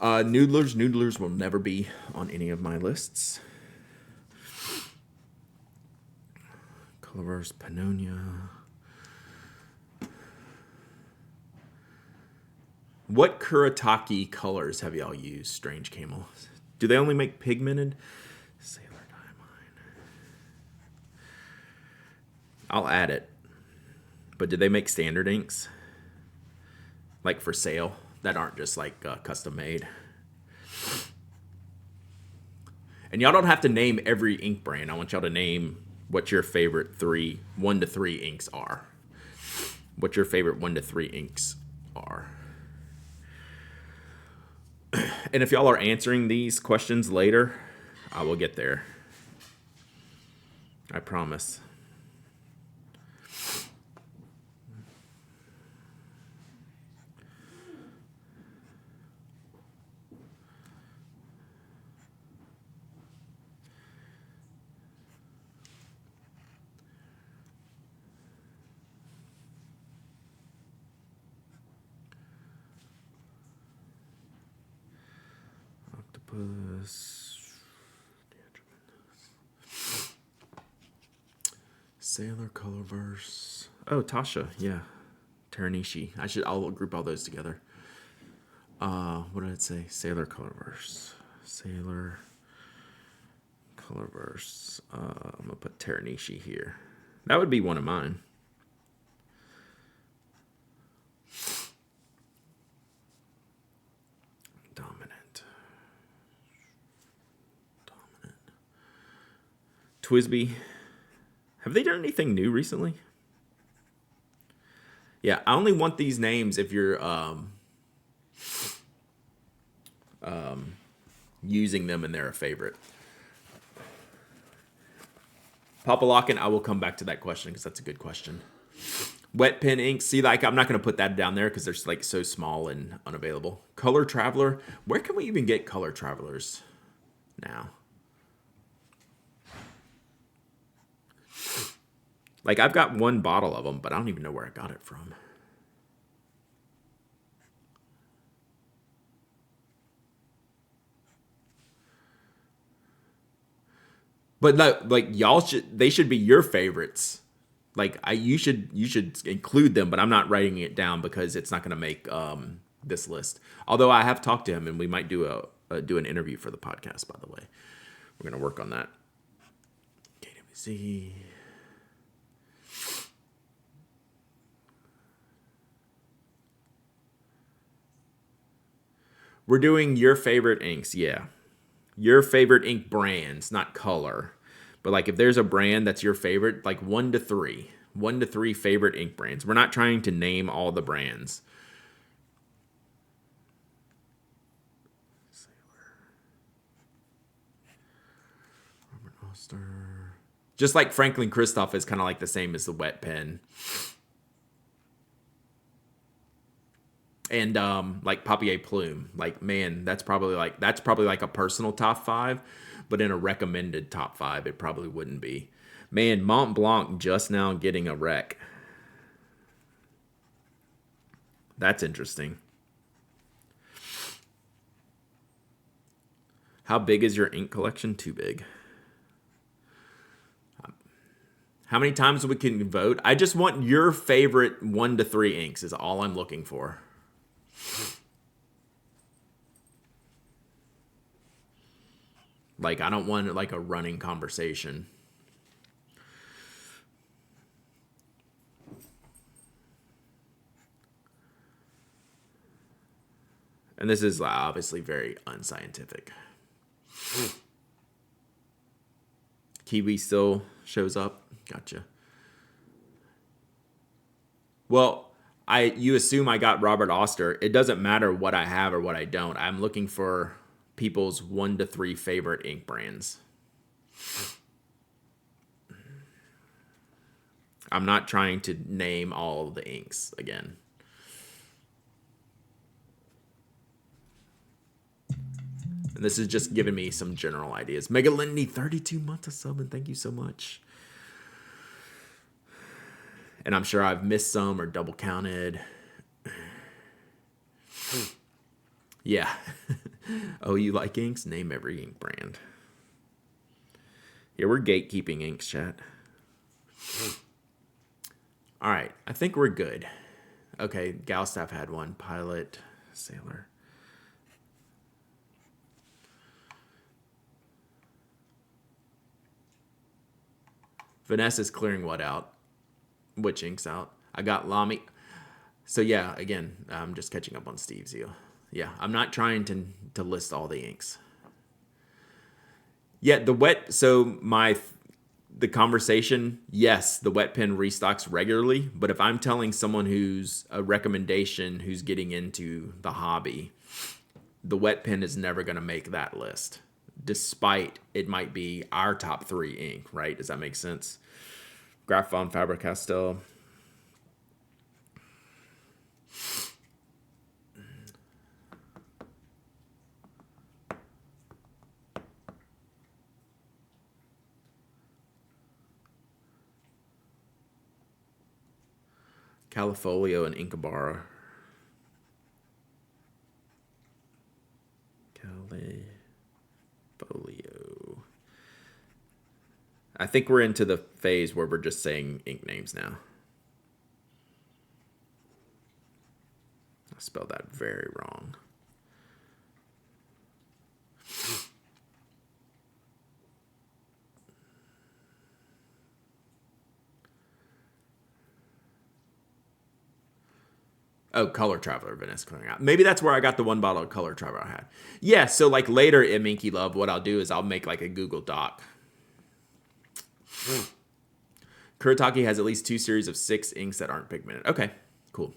Noodlers. Noodlers will never be on any of my lists. Colorverse, Pannonia. What Kuretake colors have y'all used, Strange Camel? Do they only make pigmented? Sailor Diamine. I'll add it. But do they make standard inks? Like for sale? That aren't just like custom made. And y'all don't have to name every ink brand. I want y'all to name what your favorite 1 to 3 inks are. What your favorite 1 to 3 inks are. And if y'all are answering these questions later, I will get there. I promise. Sailor Colorverse. Oh, Tasha, yeah. Teranishi. I'll group all those together. What did it say? Sailor Colorverse. Sailor Colorverse. I'm gonna put Teranishi here. That would be one of mine. Dominant. Twisby. Have they done anything new recently? Yeah, I only want these names if you're using them and they're a favorite. Papa Lockin, I will come back to that question because that's a good question. Wet pen ink. See, like I'm not going to put that down there because they're like so small and unavailable. Color Traveler. Where can we even get Color Travelers now? Like I've got one bottle of them, but I don't even know where I got it from. But like y'all they should be your favorites. Like you should include them, but I'm not writing it down because it's not going to make this list. Although I have talked to him, and we might do an interview for the podcast. By the way, we're going to work on that. KWZ. We're doing your favorite inks, yeah. Your favorite ink brands, not color. But like if there's a brand that's your favorite, like 1 to 3. 1 to 3 favorite ink brands. We're not trying to name all the brands. Robert Oster. Just like Franklin Christoph is kind of like the same as the wet pen. And like Papier Plume, like man, that's probably like a personal top 5, but in a recommended top 5, it probably wouldn't be. Man, Mont Blanc just now getting a wreck. That's interesting. How big is your ink collection? Too big. How many times we can vote? I just want your favorite 1 to 3 inks is all I'm looking for. Like, I don't want like a running conversation. And this is obviously very unscientific. Kiwi still shows up. Gotcha. Well, you assume I got Robert Oster. It doesn't matter what I have or what I don't. I'm looking for people's 1 to 3 favorite ink brands. I'm not trying to name all the inks again. And this is just giving me some general ideas. Megalindy, 32 months of sub, and thank you so much. And I'm sure I've missed some or double counted. Yeah. Oh, you like inks? Name every ink brand. Yeah, we're gatekeeping inks, chat. All right, I think we're good. Okay, Galstaff had one. Pilot, Sailor. Vanessa's clearing what out? Which inks out? I got Lamy. So yeah, again, I'm just catching up on Steve's deal. Yeah, I'm not trying to list all the inks. Yeah, the conversation, yes, the wet pen restocks regularly, but if I'm telling someone who's a recommendation who's getting into the hobby, the wet pen is never going to make that list, despite it might be our top 3 ink, right? Does that make sense? Graf von Faber-Castell. Califolio and Inkabara. Califolio. I think we're into the phase where we're just saying ink names now. I spelled that very wrong. Oh, Color Traveler, Vanessa clearing out. Maybe that's where I got the 1 bottle of Color Traveler I had. Yeah, so like later in Minky Love, what I'll do is I'll make like a Google Doc. Kuretake has at least 2 series of 6 inks that aren't pigmented. Okay, cool.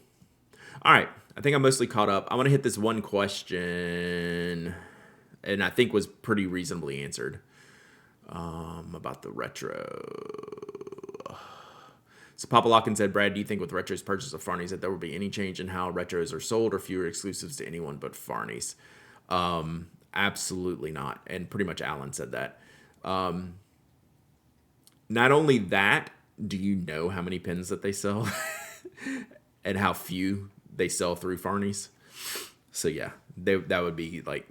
All right, I think I'm mostly caught up. I want to hit this one question, and I think was pretty reasonably answered about the retro. So Papa Lockin said, Brad, do you think with Retro's purchase of Farney's that there will be any change in how Retros are sold or fewer exclusives to anyone but Farney's? Absolutely not. And pretty much Alan said that. Not only that, do you know how many pins that they sell and how few they sell through Farney's? So yeah, that would be like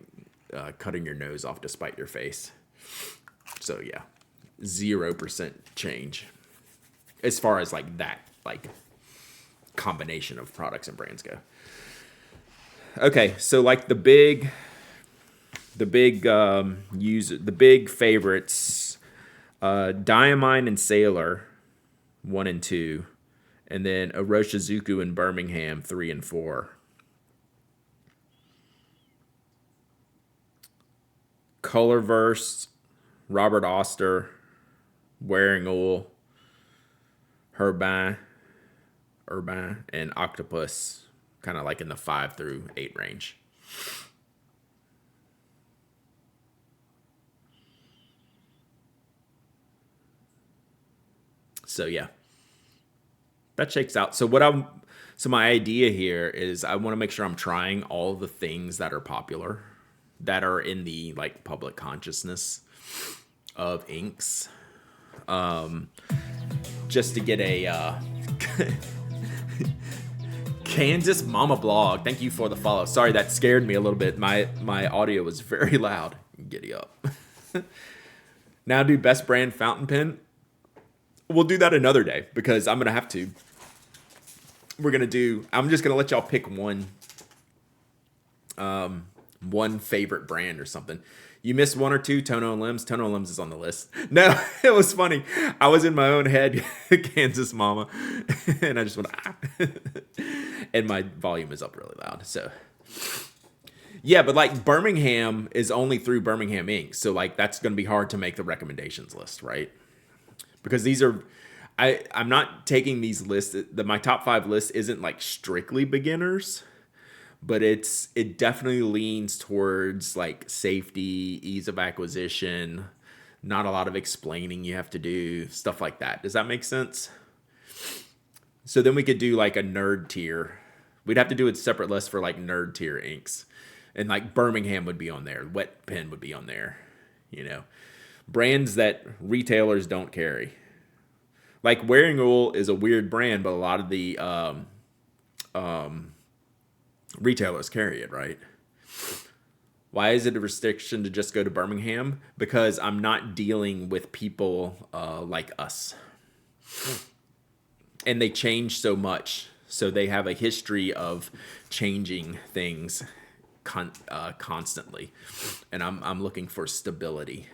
cutting your nose off to spite your face. So yeah, 0% change. As far as like that, like combination of products and brands go. Okay, so like the big favorites, Diamine and Sailor, 1 and 2, and then Oroshizuku and Birmingham, 3 and 4. Colorverse, Robert Oster, Wearing Oil, Urban, and Octopus, kind of like in the 5 through 8 range. So yeah, that shakes out. So my idea here is I want to make sure I'm trying all the things that are popular, that are in the like public consciousness of inks. Just to get a Kansas Mama Blog. Thank you for the follow. Sorry, that scared me a little bit. My audio was very loud. Giddy up. Now do best brand fountain pen. We'll do that another day because I'm gonna have to. I'm just gonna let y'all pick one one favorite brand or something. You missed one or two, Tono and Lims. Tono and Lims is on the list. No, it was funny. I was in my own head, Kansas Mama, and I just went, ah. And my volume is up really loud. So, yeah, but like Birmingham is only through Birmingham Inc. So like that's going to be hard to make the recommendations list, right? Because these are, I'm not taking these lists. My top 5 list isn't like strictly beginners. But it definitely leans towards like safety, ease of acquisition, not a lot of explaining you have to do, stuff like that. Does that make sense? So then we could do like a nerd tier. We'd have to do a separate list for like nerd tier inks. And like Birmingham would be on there. Wet Pen would be on there. You know, brands that retailers don't carry. Like Wearing Wool is a weird brand, but a lot of the retailers carry it, right? Why is it a restriction to just go to Birmingham? Because I'm not dealing with people like us. And they change so much. So they have a history of changing things constantly. And I'm looking for stability.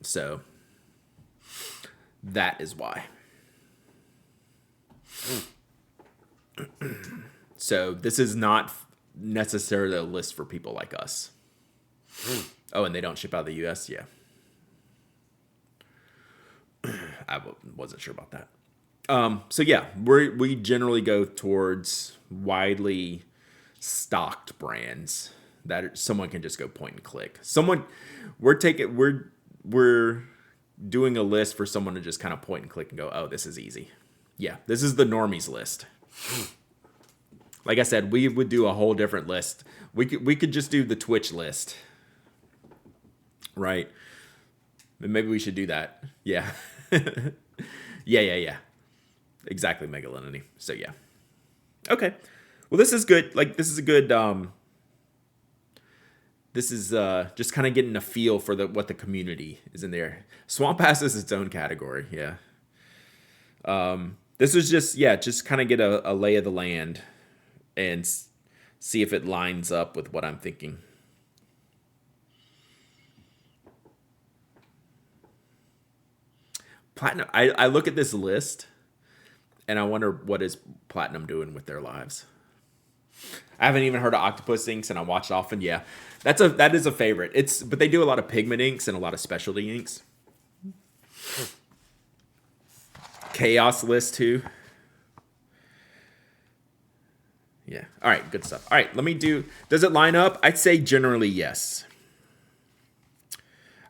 So that is why. So this is not necessarily a list for people like us. Oh, and they don't ship out of the U.S.? Yeah. I wasn't sure about that. So yeah, we generally go towards widely stocked brands that someone can just go point and click. We're doing a list for someone to just kind of point and click and go, oh, this is easy. Yeah, this is the normies list. Like I said, we would do a whole different list. We could just do the Twitch list, right? And maybe we should do that. Yeah. yeah. Exactly, Megalinity. So yeah. Okay. Well, this is good. Like this is a good. This is just kind of getting a feel for what the community is in there. Swamp Pass is its own category. Yeah. This was just kind of get a lay of the land and see if it lines up with what I'm thinking. Platinum. I look at this list and I wonder what is Platinum doing with their lives. I haven't even heard of Octopus inks, and I watch often. Yeah, that is a favorite. But they do a lot of pigment inks and a lot of specialty inks. Chaos list too. Yeah. All right. Good stuff. All right. Does it line up? I'd say generally yes.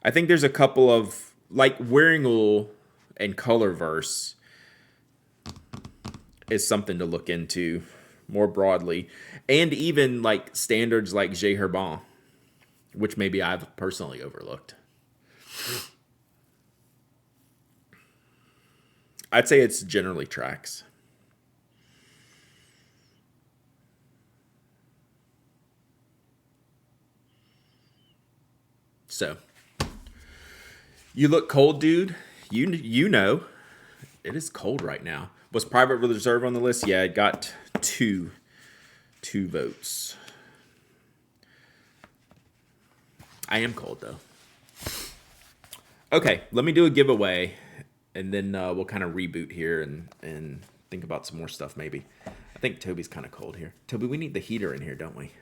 I think there's a couple of like Wearing Wool and Colorverse is something to look into more broadly, and even like standards like J. Herbin, which maybe I've personally overlooked. I'd say it's generally tracks. So, you look cold, dude. You know, it is cold right now. Was Private Reserve on the list? Yeah, it got two votes. I am cold though. Okay, let me do a giveaway, and then we'll kind of reboot here and think about some more stuff maybe. I think Toby's kind of cold here. Toby, we need the heater in here, don't we?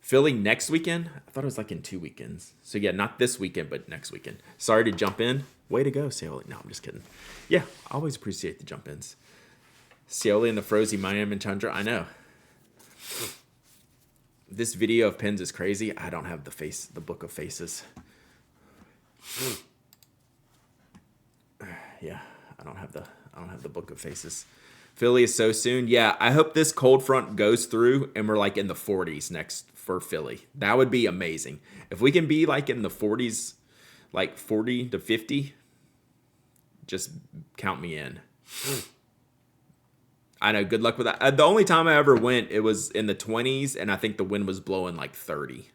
Philly next weekend? I thought it was like in 2 weekends. So yeah, not this weekend, but next weekend. Sorry to jump in. Way to go, Scioli. No, I'm just kidding. Yeah, I always appreciate the jump-ins. Scioli and the Frozy Miami Tundra. I know. This video of pins is crazy. I don't have the book of faces. Yeah, I don't have the book of faces. Philly is so soon. Yeah, I hope this cold front goes through and we're like in the 40s next for Philly. That would be amazing. If we can be like in the 40s, like 40 to 50, just count me in. I know, good luck with that. The only time I ever went, it was in the 20s, and I think the wind was blowing like 30.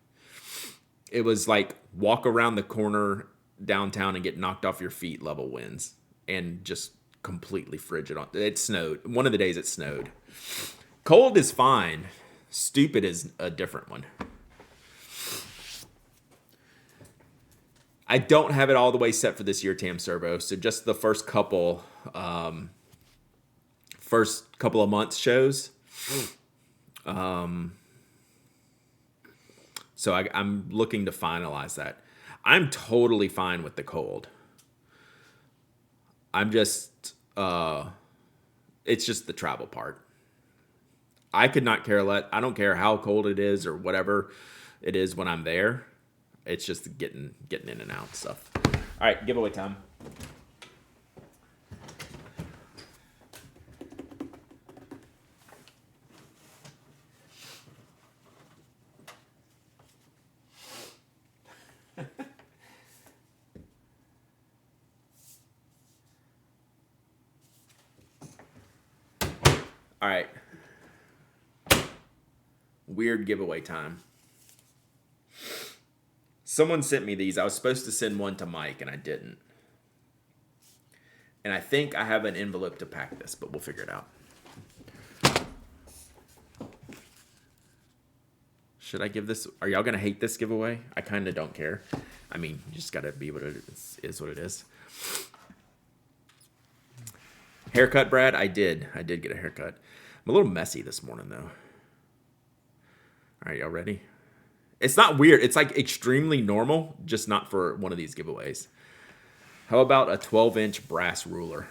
It was like walk around the corner downtown and get knocked off your feet level winds, and just completely frigid. It snowed. One of the days it snowed. Cold is fine. Stupid is a different one. I don't have it all the way set for this year, Tam Servo. So just the first couple of months shows. So I'm looking to finalize that. I'm totally fine with the cold. I'm just, it's just the travel part. I could not care less. I don't care how cold it is or whatever it is when I'm there. It's just getting in and out stuff. All right, giveaway time. All right. Weird giveaway time. Someone sent me these. I was supposed to send one to Mike, and I didn't. And I think I have an envelope to pack this, but we'll figure it out. Should I give this? Are y'all going to hate this giveaway? I kind of don't care. I mean, you just got to be what it is what it is. Haircut, Brad? I did get a haircut. I'm a little messy this morning, though. All right, y'all ready? It's not weird. It's like extremely normal, just not for one of these giveaways. How about a 12-inch brass ruler?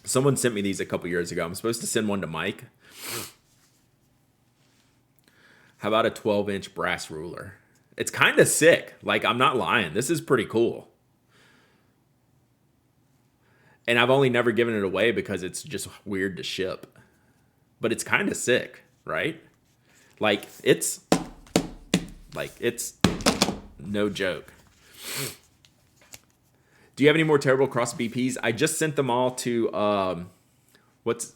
Someone sent me these a couple years ago. I'm supposed to send one to Mike. How about a 12-inch brass ruler? It's kind of sick. Like, I'm not lying. This is pretty cool. And I've only never given it away because it's just weird to ship. But it's kind of sick, right? Like, it's no joke. Do you have any more terrible cross BPs? I just sent them all to, what's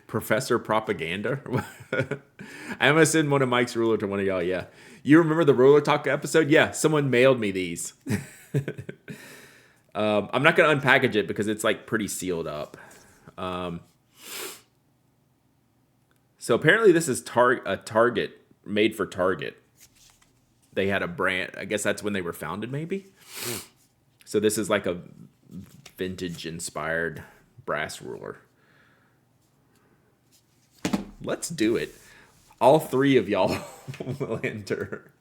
Professor Propaganda? I'm going to send one of Mike's ruler to one of y'all, yeah. You remember the Ruler Talk episode? Yeah, someone mailed me these. I'm not going to unpackage it because it's like pretty sealed up. So apparently this is a Target, made for Target. They had a brand. I guess that's when they were founded, maybe. So this is like a vintage-inspired brass ruler. Let's do it. All three of y'all will enter.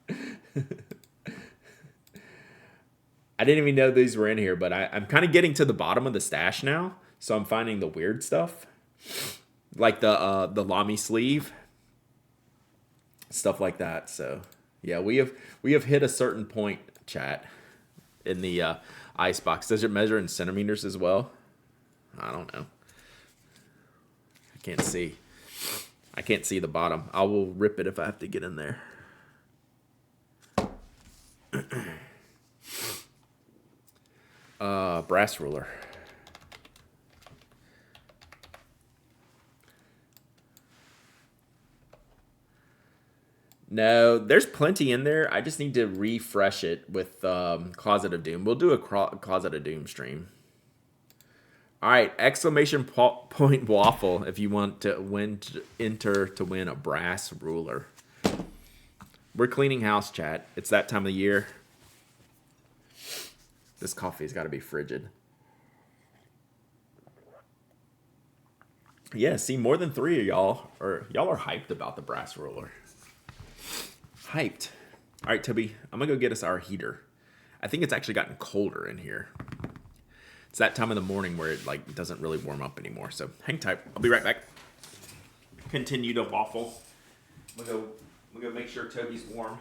I didn't even know these were in here, but I'm kind of getting to the bottom of the stash now, so I'm finding the weird stuff, like the Lamy sleeve, stuff like that. So yeah, we have hit a certain point, chat, in the ice box. Does it measure in centimeters as well? I don't know. I can't see. I can't see the bottom. I will rip it if I have to get in there. Brass ruler. No, there's plenty in there. I just need to refresh it with Closet of Doom. We'll do a Closet of Doom stream. All right, exclamation point waffle if you want to enter to win a brass ruler. We're cleaning house, chat. It's that time of year. This coffee's got to be frigid. Yeah, see, more than 3 of y'all are hyped about the brass ruler. Hyped. All right, Toby, I'm going to go get us our heater. I think it's actually gotten colder in here. It's that time of the morning where it like doesn't really warm up anymore. So hang tight. I'll be right back. Continue to waffle. We'll go make sure Toby's warm.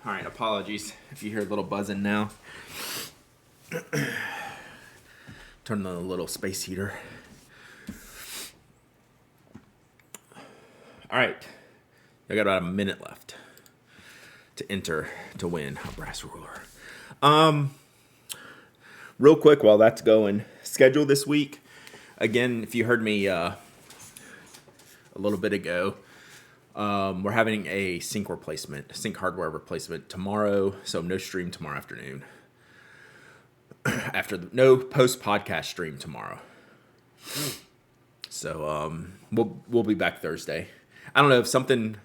All right, apologies if you hear a little buzzing now. Turn on the little space heater. All right, I got about a minute left to enter to win a brass ruler. Real quick while that's going, schedule this week. Again, if you heard me a little bit ago, we're having a sync hardware replacement tomorrow, so no stream tomorrow afternoon. No post podcast stream tomorrow. So we'll be back Thursday. I don't know if something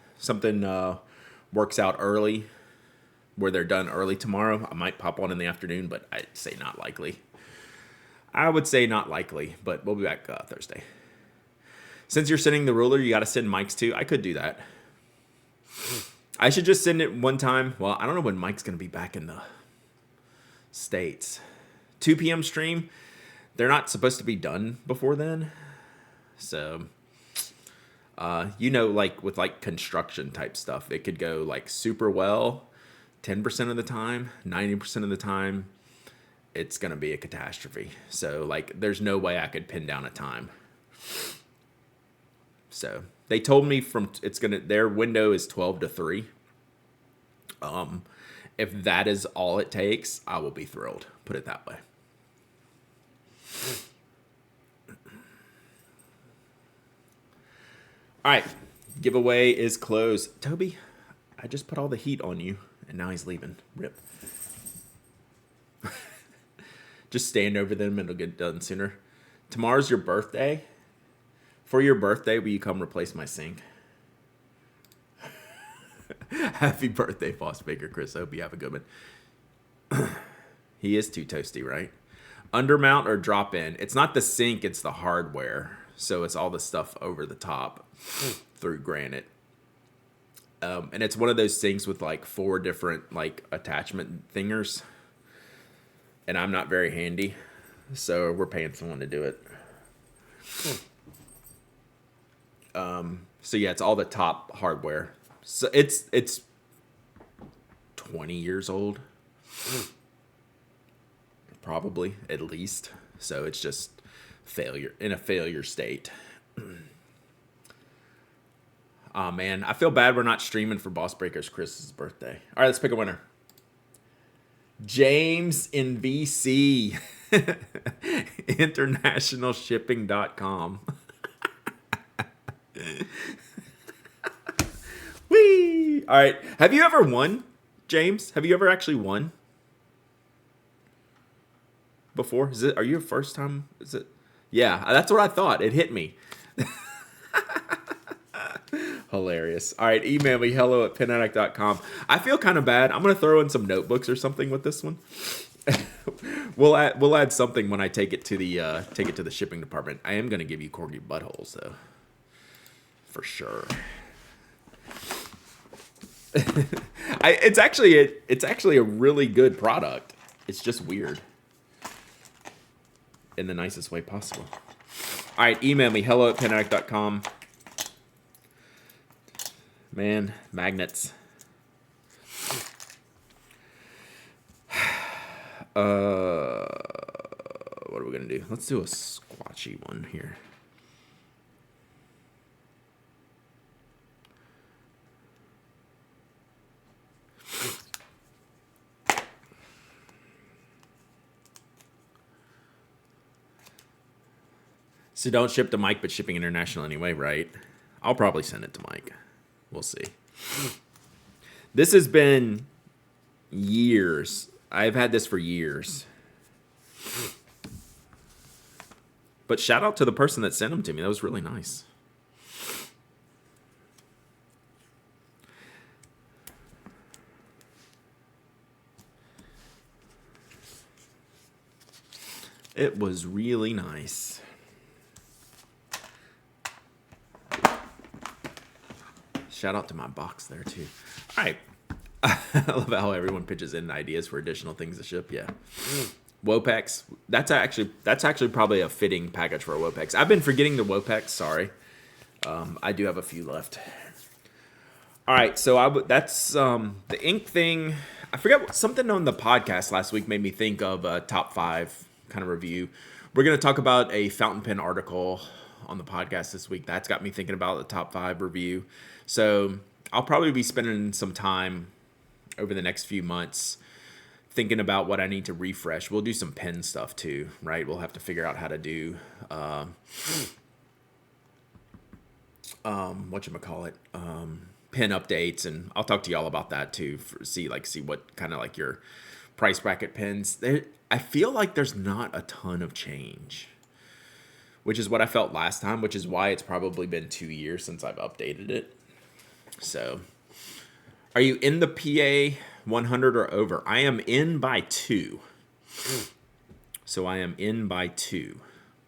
works out early, where they're done early tomorrow. I might pop on in the afternoon, but I'd say not likely. I would say not likely, but we'll be back Thursday. Since you're sending the ruler, you got to send Mike's too. I could do that. I should just send it one time. Well, I don't know when Mike's going to be back in the States. 2 p.m. stream. They're not supposed to be done before then. So, like with like construction type stuff, it could go like super well 10% of the time, 90% of the time. It's going to be a catastrophe. So like there's no way I could pin down a time. So they told me their window is 12 to 3. If that is all it takes, I will be thrilled. Put it that way. All right. Giveaway is closed. Toby, I just put all the heat on you, and now he's leaving. Rip. Just stand over them, and it'll get done sooner. Tomorrow's your birthday. For your birthday, will you come replace my sink? Happy birthday, Foss Baker Chris. I hope you have a good one. He is too toasty, right? Undermount or drop in. It's not the sink, it's the hardware. So it's all the stuff over the top through granite. And it's one of those sinks with like 4 different like attachment thingers. And I'm not very handy. So we're paying someone to do it. So yeah, it's all the top hardware. So it's 20 years old. Probably, at least. So it's just in a failure state. Oh man, I feel bad we're not streaming for Boss Breakers Chris's birthday. All right, let's pick a winner. James in VC. Internationalshipping.com. Whee! All right. Have you ever won, James? Have you ever actually won before? Are you a first time? Is it? Yeah, that's what I thought. It hit me. Hilarious. All right, email me hello@penaddict.com. I feel kind of bad. I'm gonna throw in some notebooks or something with this one. We'll add something when I take it to the shipping department. I am gonna give you corgi buttholes though, for sure. It's actually a really good product. It's just weird in the nicest way possible. All right, email me hello@penaddict.com. Man, magnets. What are we gonna do? Let's do a squatchy one here. So don't ship to Mike, but shipping international anyway, right? I'll probably send it to Mike. We'll see. This has been years. I've had this for years. But shout out to the person that sent them to me. That was really nice. It was really nice. Shout out to my box there too. All right. I love how everyone pitches in ideas for additional things to ship. Yeah. Wopex. That's actually probably a fitting package for a Wopex. I've been forgetting the Wopex. Sorry. I do have a few left. All right, so that's the ink thing. I forget something on the podcast last week made me think of a top 5 kind of review. We're going to talk about a fountain pen article on the podcast this week. That's got me thinking about the top 5 review. So I'll probably be spending some time over the next few months thinking about what I need to refresh. We'll do some pen stuff too, right? We'll have to figure out how to do whatchamacallit, pin updates, and I'll talk to y'all about that too, see what kind of like your price bracket pins. I feel like there's not a ton of change, which is what I felt last time, which is why it's probably been 2 years since I've updated it. So, are you in the PA 100 or over? I am in by 2. So I am in by 2.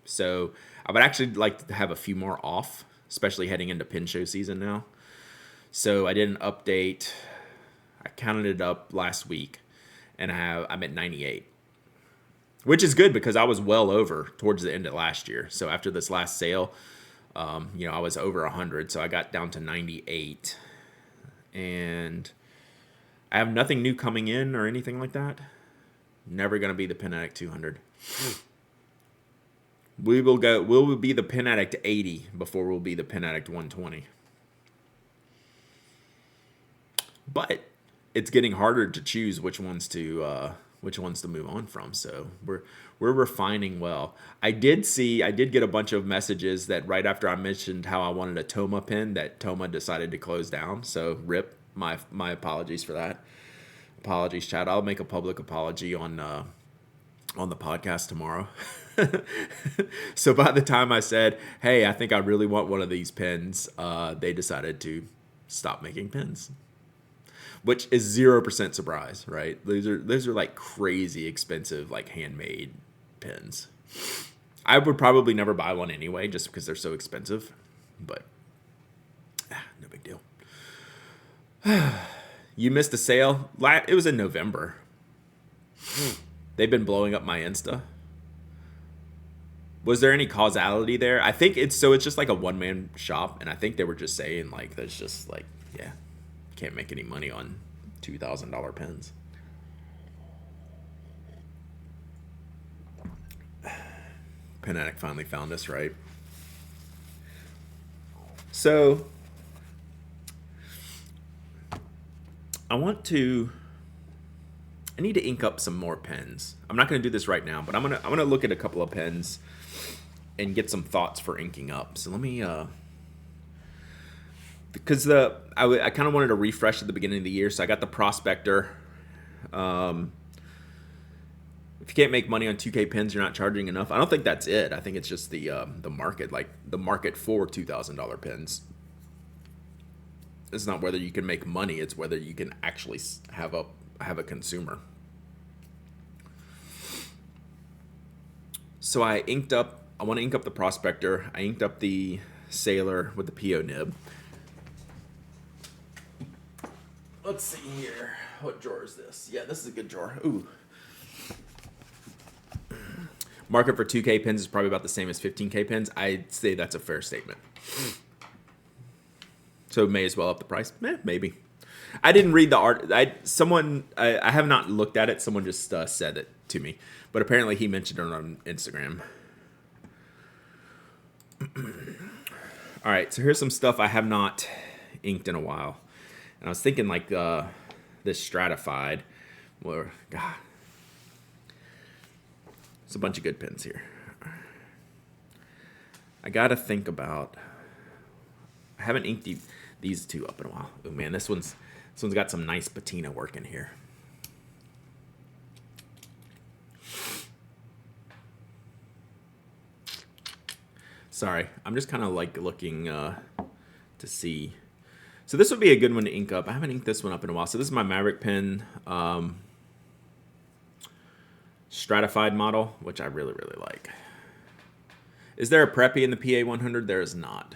So I would actually like to have a few more off, especially heading into pin show season now. So I did an update. I counted it up last week, and I'm at 98, which is good because I was well over towards the end of last year. So after this last sale, I was over 100, so I got down to 98, and I have nothing new coming in or anything like that. Never gonna be the Pen Addict 200. We'll be the Pen Addict 80 before we'll be the Pen Addict 120. But it's getting harder to choose which ones to move on from. So we're refining well. I did get a bunch of messages that right after I mentioned how I wanted a Toma pen, that Toma decided to close down. So rip. My apologies for that. Apologies, Chad. I'll make a public apology on the podcast tomorrow. So by the time I said, hey, I think I really want one of these pens, they decided to stop making pens, which is 0% surprise, right? Those are like crazy expensive, like handmade pens. I would probably never buy one anyway, just because they're so expensive, but no big deal. You missed a sale. It was in November. They've been blowing up my Insta. Was there any causality there? I think it's just like a one-man shop, and I think they were just saying like there's just like, yeah, can't make any money on $2,000 pens. Pen Addict finally found us, right? So I need to ink up some more pens. I'm not going to do this right now, but I'm gonna look at a couple of pens and get some thoughts for inking up. So let me, because I kind of wanted to refresh at the beginning of the year, so I got the Prospector. If you can't make money on 2K pens, you're not charging enough. I don't think that's it. I think it's just the market, like the market for $2,000 pens. It's not whether you can make money; it's whether you can actually have a consumer. So I want to ink up the Prospector. I inked up the Sailor with the PO nib. Let's see here. What drawer is this? Yeah, this is a good drawer. Ooh. Market for 2K pins is probably about the same as 15K pins. I'd say that's a fair statement. So may as well up the price. Maybe. I didn't read the art. I have not looked at it. Someone just said it to me. But apparently he mentioned it on Instagram. All right, so here's some stuff I have not inked in a while. And I was thinking like this Stratified. Well, God. It's a bunch of good pens here. I got to think about... I haven't inked these two up in a while. Oh man, this one's got some nice patina work in here. Sorry, I'm just kind of like looking to see. So this would be a good one to ink up. I haven't inked this one up in a while. So this is my Maverick pen Stratified model, which I really, really like. Is there a Preppy in the PA 100? There is not.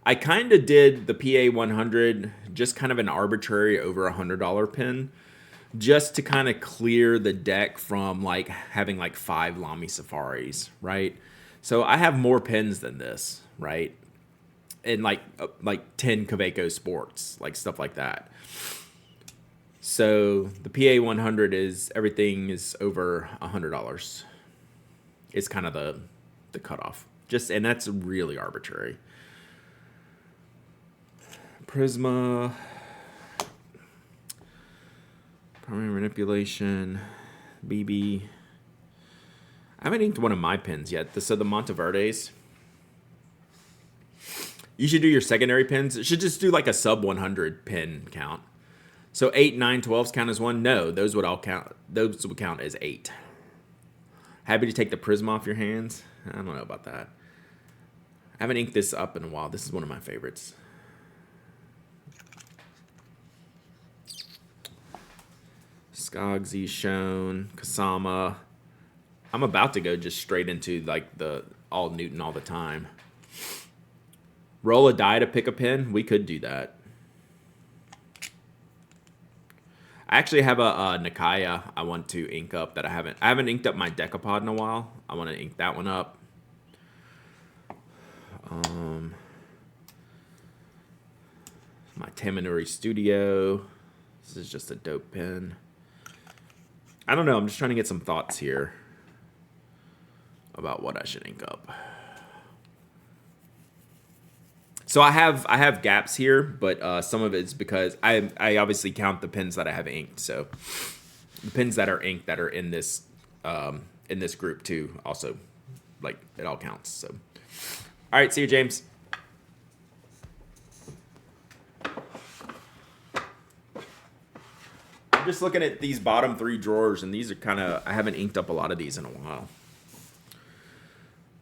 I kind of did the PA 100 just kind of an arbitrary over $100 pen, just to kind of clear the deck from like having like 5 Lamy Safaris, right? So I have more pens than this, right? and like 10 Kaweco Sports, like stuff like that. So the PA 100 is everything is over $100. It's kind of the cutoff. And that's really arbitrary. Prisma, primary manipulation, BB. I haven't inked one of my pins yet. So the Monteverdes. You should do your secondary pins. It should just do like a sub 100 pin count. So 8, 9, 12s count as one? No, those would all count. Those would count as 8. Happy to take the Prism off your hands? I don't know about that. I haven't inked this up in a while. This is one of my favorites. Skogsy shown, Kasama. I'm about to go just straight into like the all Newton all the time. Roll a die to pick a pin. We could do that. I actually have a Nikaya I want to ink up that I haven't inked up my Decapod in a while. I want to ink that one up. My Tamanuri Studio. This is just a dope pen. I don't know. I'm just trying to get some thoughts here about what I should ink up. So I have gaps here, but some of it's because I obviously count the pins that I have inked. So the pins that are inked that are in this group too, also, like, it all counts. So all right, see you, James. I'm just looking at these bottom 3 drawers, and these are I haven't inked up a lot of these in a while.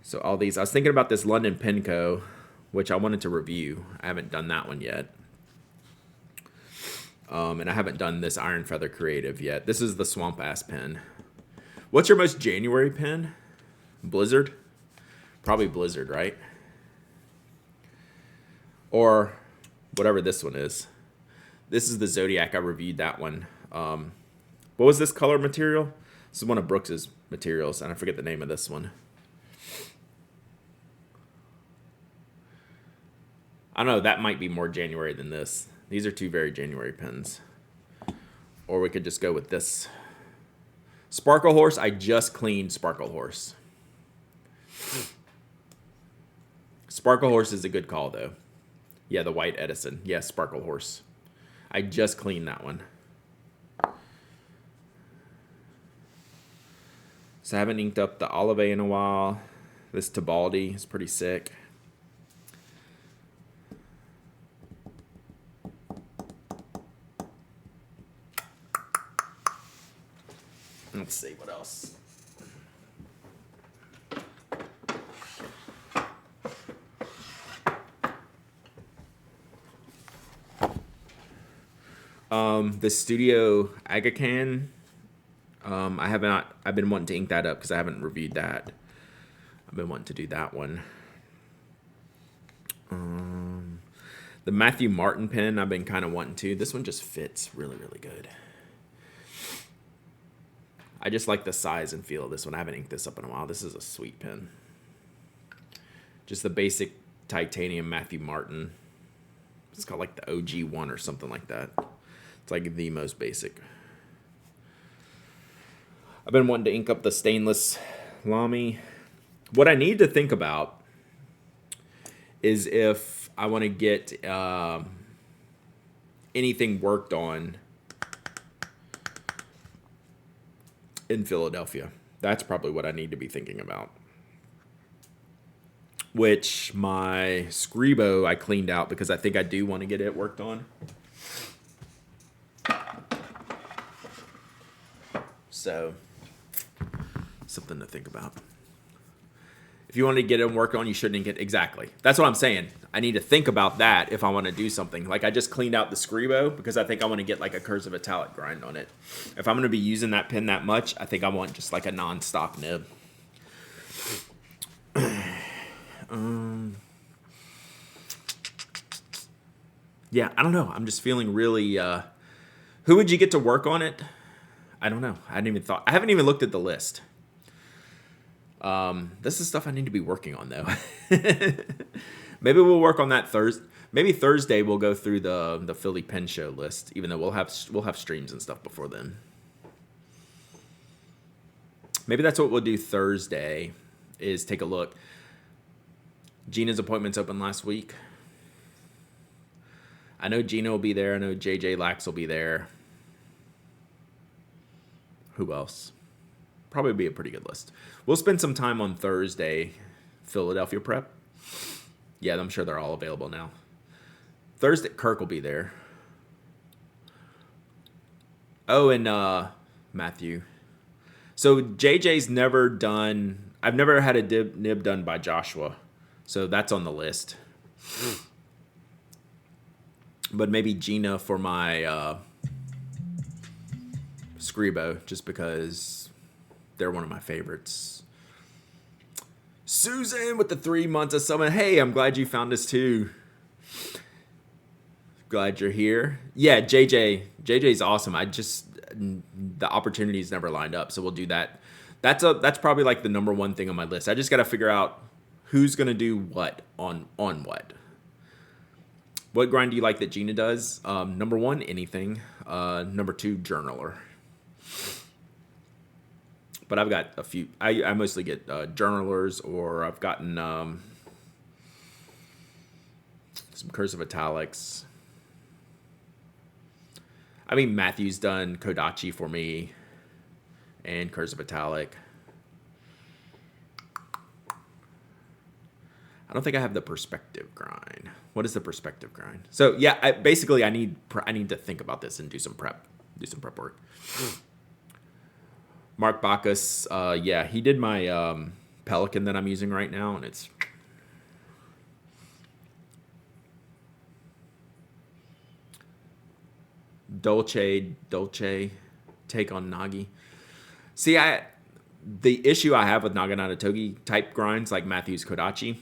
So all these, I was thinking about this London Penco, which I wanted to review. I haven't done that one yet. And I haven't done this Iron Feather Creative yet. This is the Swamp Ass pen. What's your most January pen? Blizzard? Probably Blizzard, right? Or whatever this one is. This is the Zodiac. I reviewed that one. What was this color material? This is one of Brooks's materials, and I forget the name of this one. I don't know, that might be more January than this. These are 2 very January pens. Or we could just go with this. Sparkle Horse, I just cleaned Sparkle Horse. Sparkle Horse is a good call, though. Yeah, the white Edison. Yes, Sparkle Horse. I just cleaned that one. So I haven't inked up the Olive in a while. This Tibaldi is pretty sick. Let's see what else. The Studio Agacan. I've been wanting to ink that up because I haven't reviewed that. I've been wanting to do that one. The Matthew Martin pen I've been kind of wanting to. This one just fits really, really good. I just like the size and feel of this one. I haven't inked this up in a while. This is a sweet pen. Just the basic titanium Matthew Martin. It's called like the OG one or something like that. It's like the most basic. I've been wanting to ink up the stainless Lamy. What I need to think about is if I want to get anything worked on in Philadelphia. That's probably what I need to be thinking about. Which my Scribo I cleaned out because I think I do want to get it worked on. So, something to think about. If you want to get it worked on, you shouldn't get exactly. That's what I'm saying. I need to think about that if I want to do something. Like I just cleaned out the Scribo because I think I want to get like a cursive italic grind on it. If I'm going to be using that pen that much, I think I want just like a non-stop nib. Yeah, I don't know. I'm just feeling really. Who would you get to work on it? I don't know. I haven't even looked at the list. This is stuff I need to be working on though. Maybe we'll work on that Thursday. Maybe Thursday we'll go through the Philly Pen Show list, even though we'll have streams and stuff before then. Maybe that's what we'll do Thursday, is take a look. Gina's appointment's open last week. I know Gina will be there. I know JJ Lax will be there. Who else? Probably be a pretty good list. We'll spend some time on Thursday, Philadelphia prep. Yeah, I'm sure they're all available now. Thursday, Kirk will be there. Oh, and Matthew. So JJ's never done. I've never had a nib done by Joshua, so that's on the list. But maybe Gina for my Scribo, just because they're one of my favorites. Susan with the 3 months of summon. Hey, I'm glad you found us too. Glad you're here. Yeah, JJ's awesome. The opportunities never lined up, so we'll do that. That's probably like the number one thing on my list. I just got to figure out who's gonna do what on what. What grind do you like that Gina does? Number one, anything. Number two, journaler. But I've got a few. I mostly get journalers, or I've gotten some cursive italics. I mean, Matthew's done Kodachi for me and cursive italic. I don't think I have the perspective grind. What is the perspective grind? So yeah, I need to think about this and do some prep work. Mark Bacchus, yeah, he did my Pelican that I'm using right now, and it's Dolce take on Nagi. See, the issue I have with Naginata Togi type grinds like Matthew's Kodachi,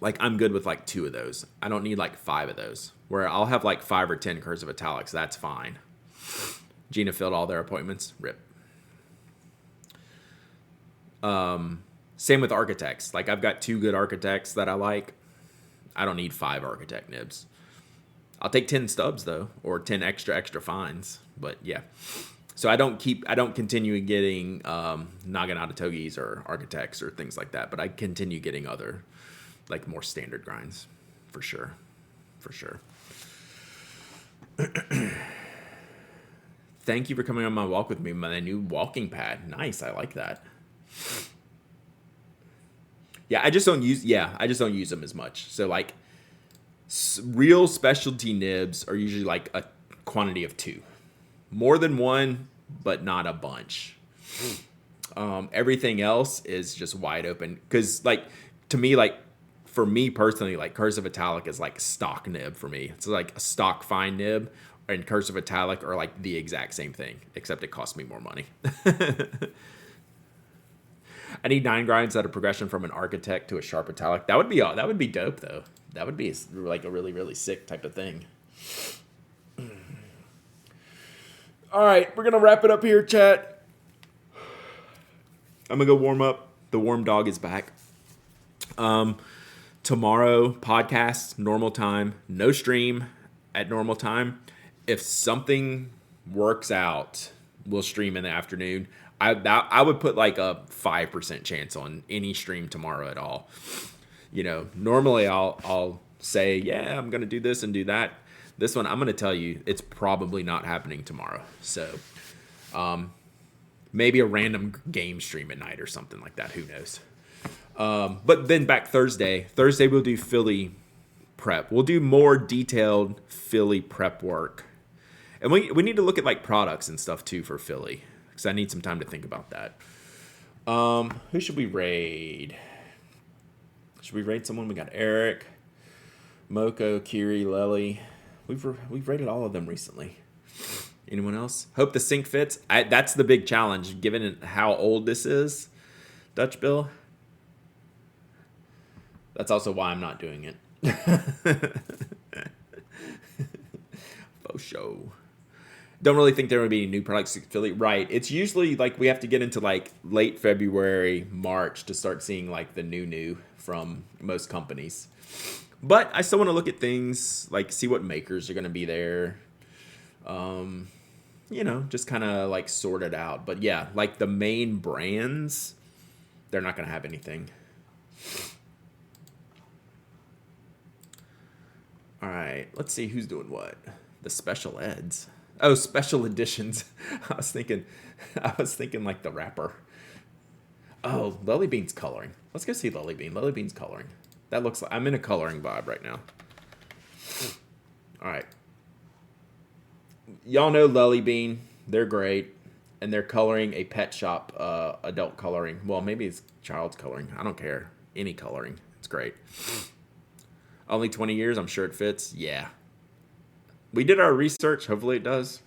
like I'm good with like 2 of those. I don't need like 5 of those. Where I'll have like 5 or 10 cursive italics, that's fine. Gina filled all their appointments. Rip. Same with architects. Like I've got 2 good architects that I like. I don't need 5 architect nibs. I'll take 10 stubs though, or 10 extra fines. But yeah. So I don't continue getting Naginata Togis or architects or things like that, but I continue getting other like more standard grinds for sure. Thank you for coming on my walk with me. My new walking pad. Nice. I like that. Yeah, I just don't use them as much. So like real specialty nibs are usually like a quantity of 2. More than 1, but not a bunch. Everything else is just wide open. Because like to me, like for me personally, like cursive italic is like stock nib for me. It's like a stock fine nib, and cursive italic are like the exact same thing, except it costs me more money. I need 9 grinds that are progression from an architect to a sharp italic. That would be dope though. That would be like a really, really sick type of thing. All right, we're gonna wrap it up here, chat. I'm gonna go warm up. The warm dog is back. Tomorrow podcast normal time, no stream at normal time. If something works out, we'll stream in the afternoon. I would put like a 5% chance on any stream tomorrow at all. You know, normally I'll say, yeah, I'm gonna do this and do that. This one, I'm gonna tell you, it's probably not happening tomorrow. So, maybe a random game stream at night or something like that. Who knows? But then back Thursday we'll do Philly prep. We'll do more detailed Philly prep work. And we need to look at like products and stuff too for Philly, because I need some time to think about that. Who should we raid? Should we raid someone? We got Eric, Moko, Kiri, Lely. We've rated all of them recently. Anyone else? Hope the sync fits. That's the big challenge, given how old this is. Dutch Bill. That's also why I'm not doing it. Faux show. Don't really think there would be any new products affiliate. Right. It's usually like we have to get into like late February, March to start seeing like the new from most companies. But I still want to look at things, like see what makers are going to be there. Um, just kind of like sort it out. But yeah, like the main brands, they're not going to have anything. All right, let's see who's doing what. The special eds. Oh, special editions. I was thinking like the rapper. Oh, Lily Bean's coloring. Let's go see Lily Bean. Lily Bean's coloring. That looks like I'm in a coloring vibe right now. All right. Y'all know Lily Bean. They're great. And they're coloring a pet shop adult coloring. Well, maybe it's child's coloring. I don't care. Any coloring. It's great. Only 20 years. I'm sure it fits. Yeah. We did our research. Hopefully it does.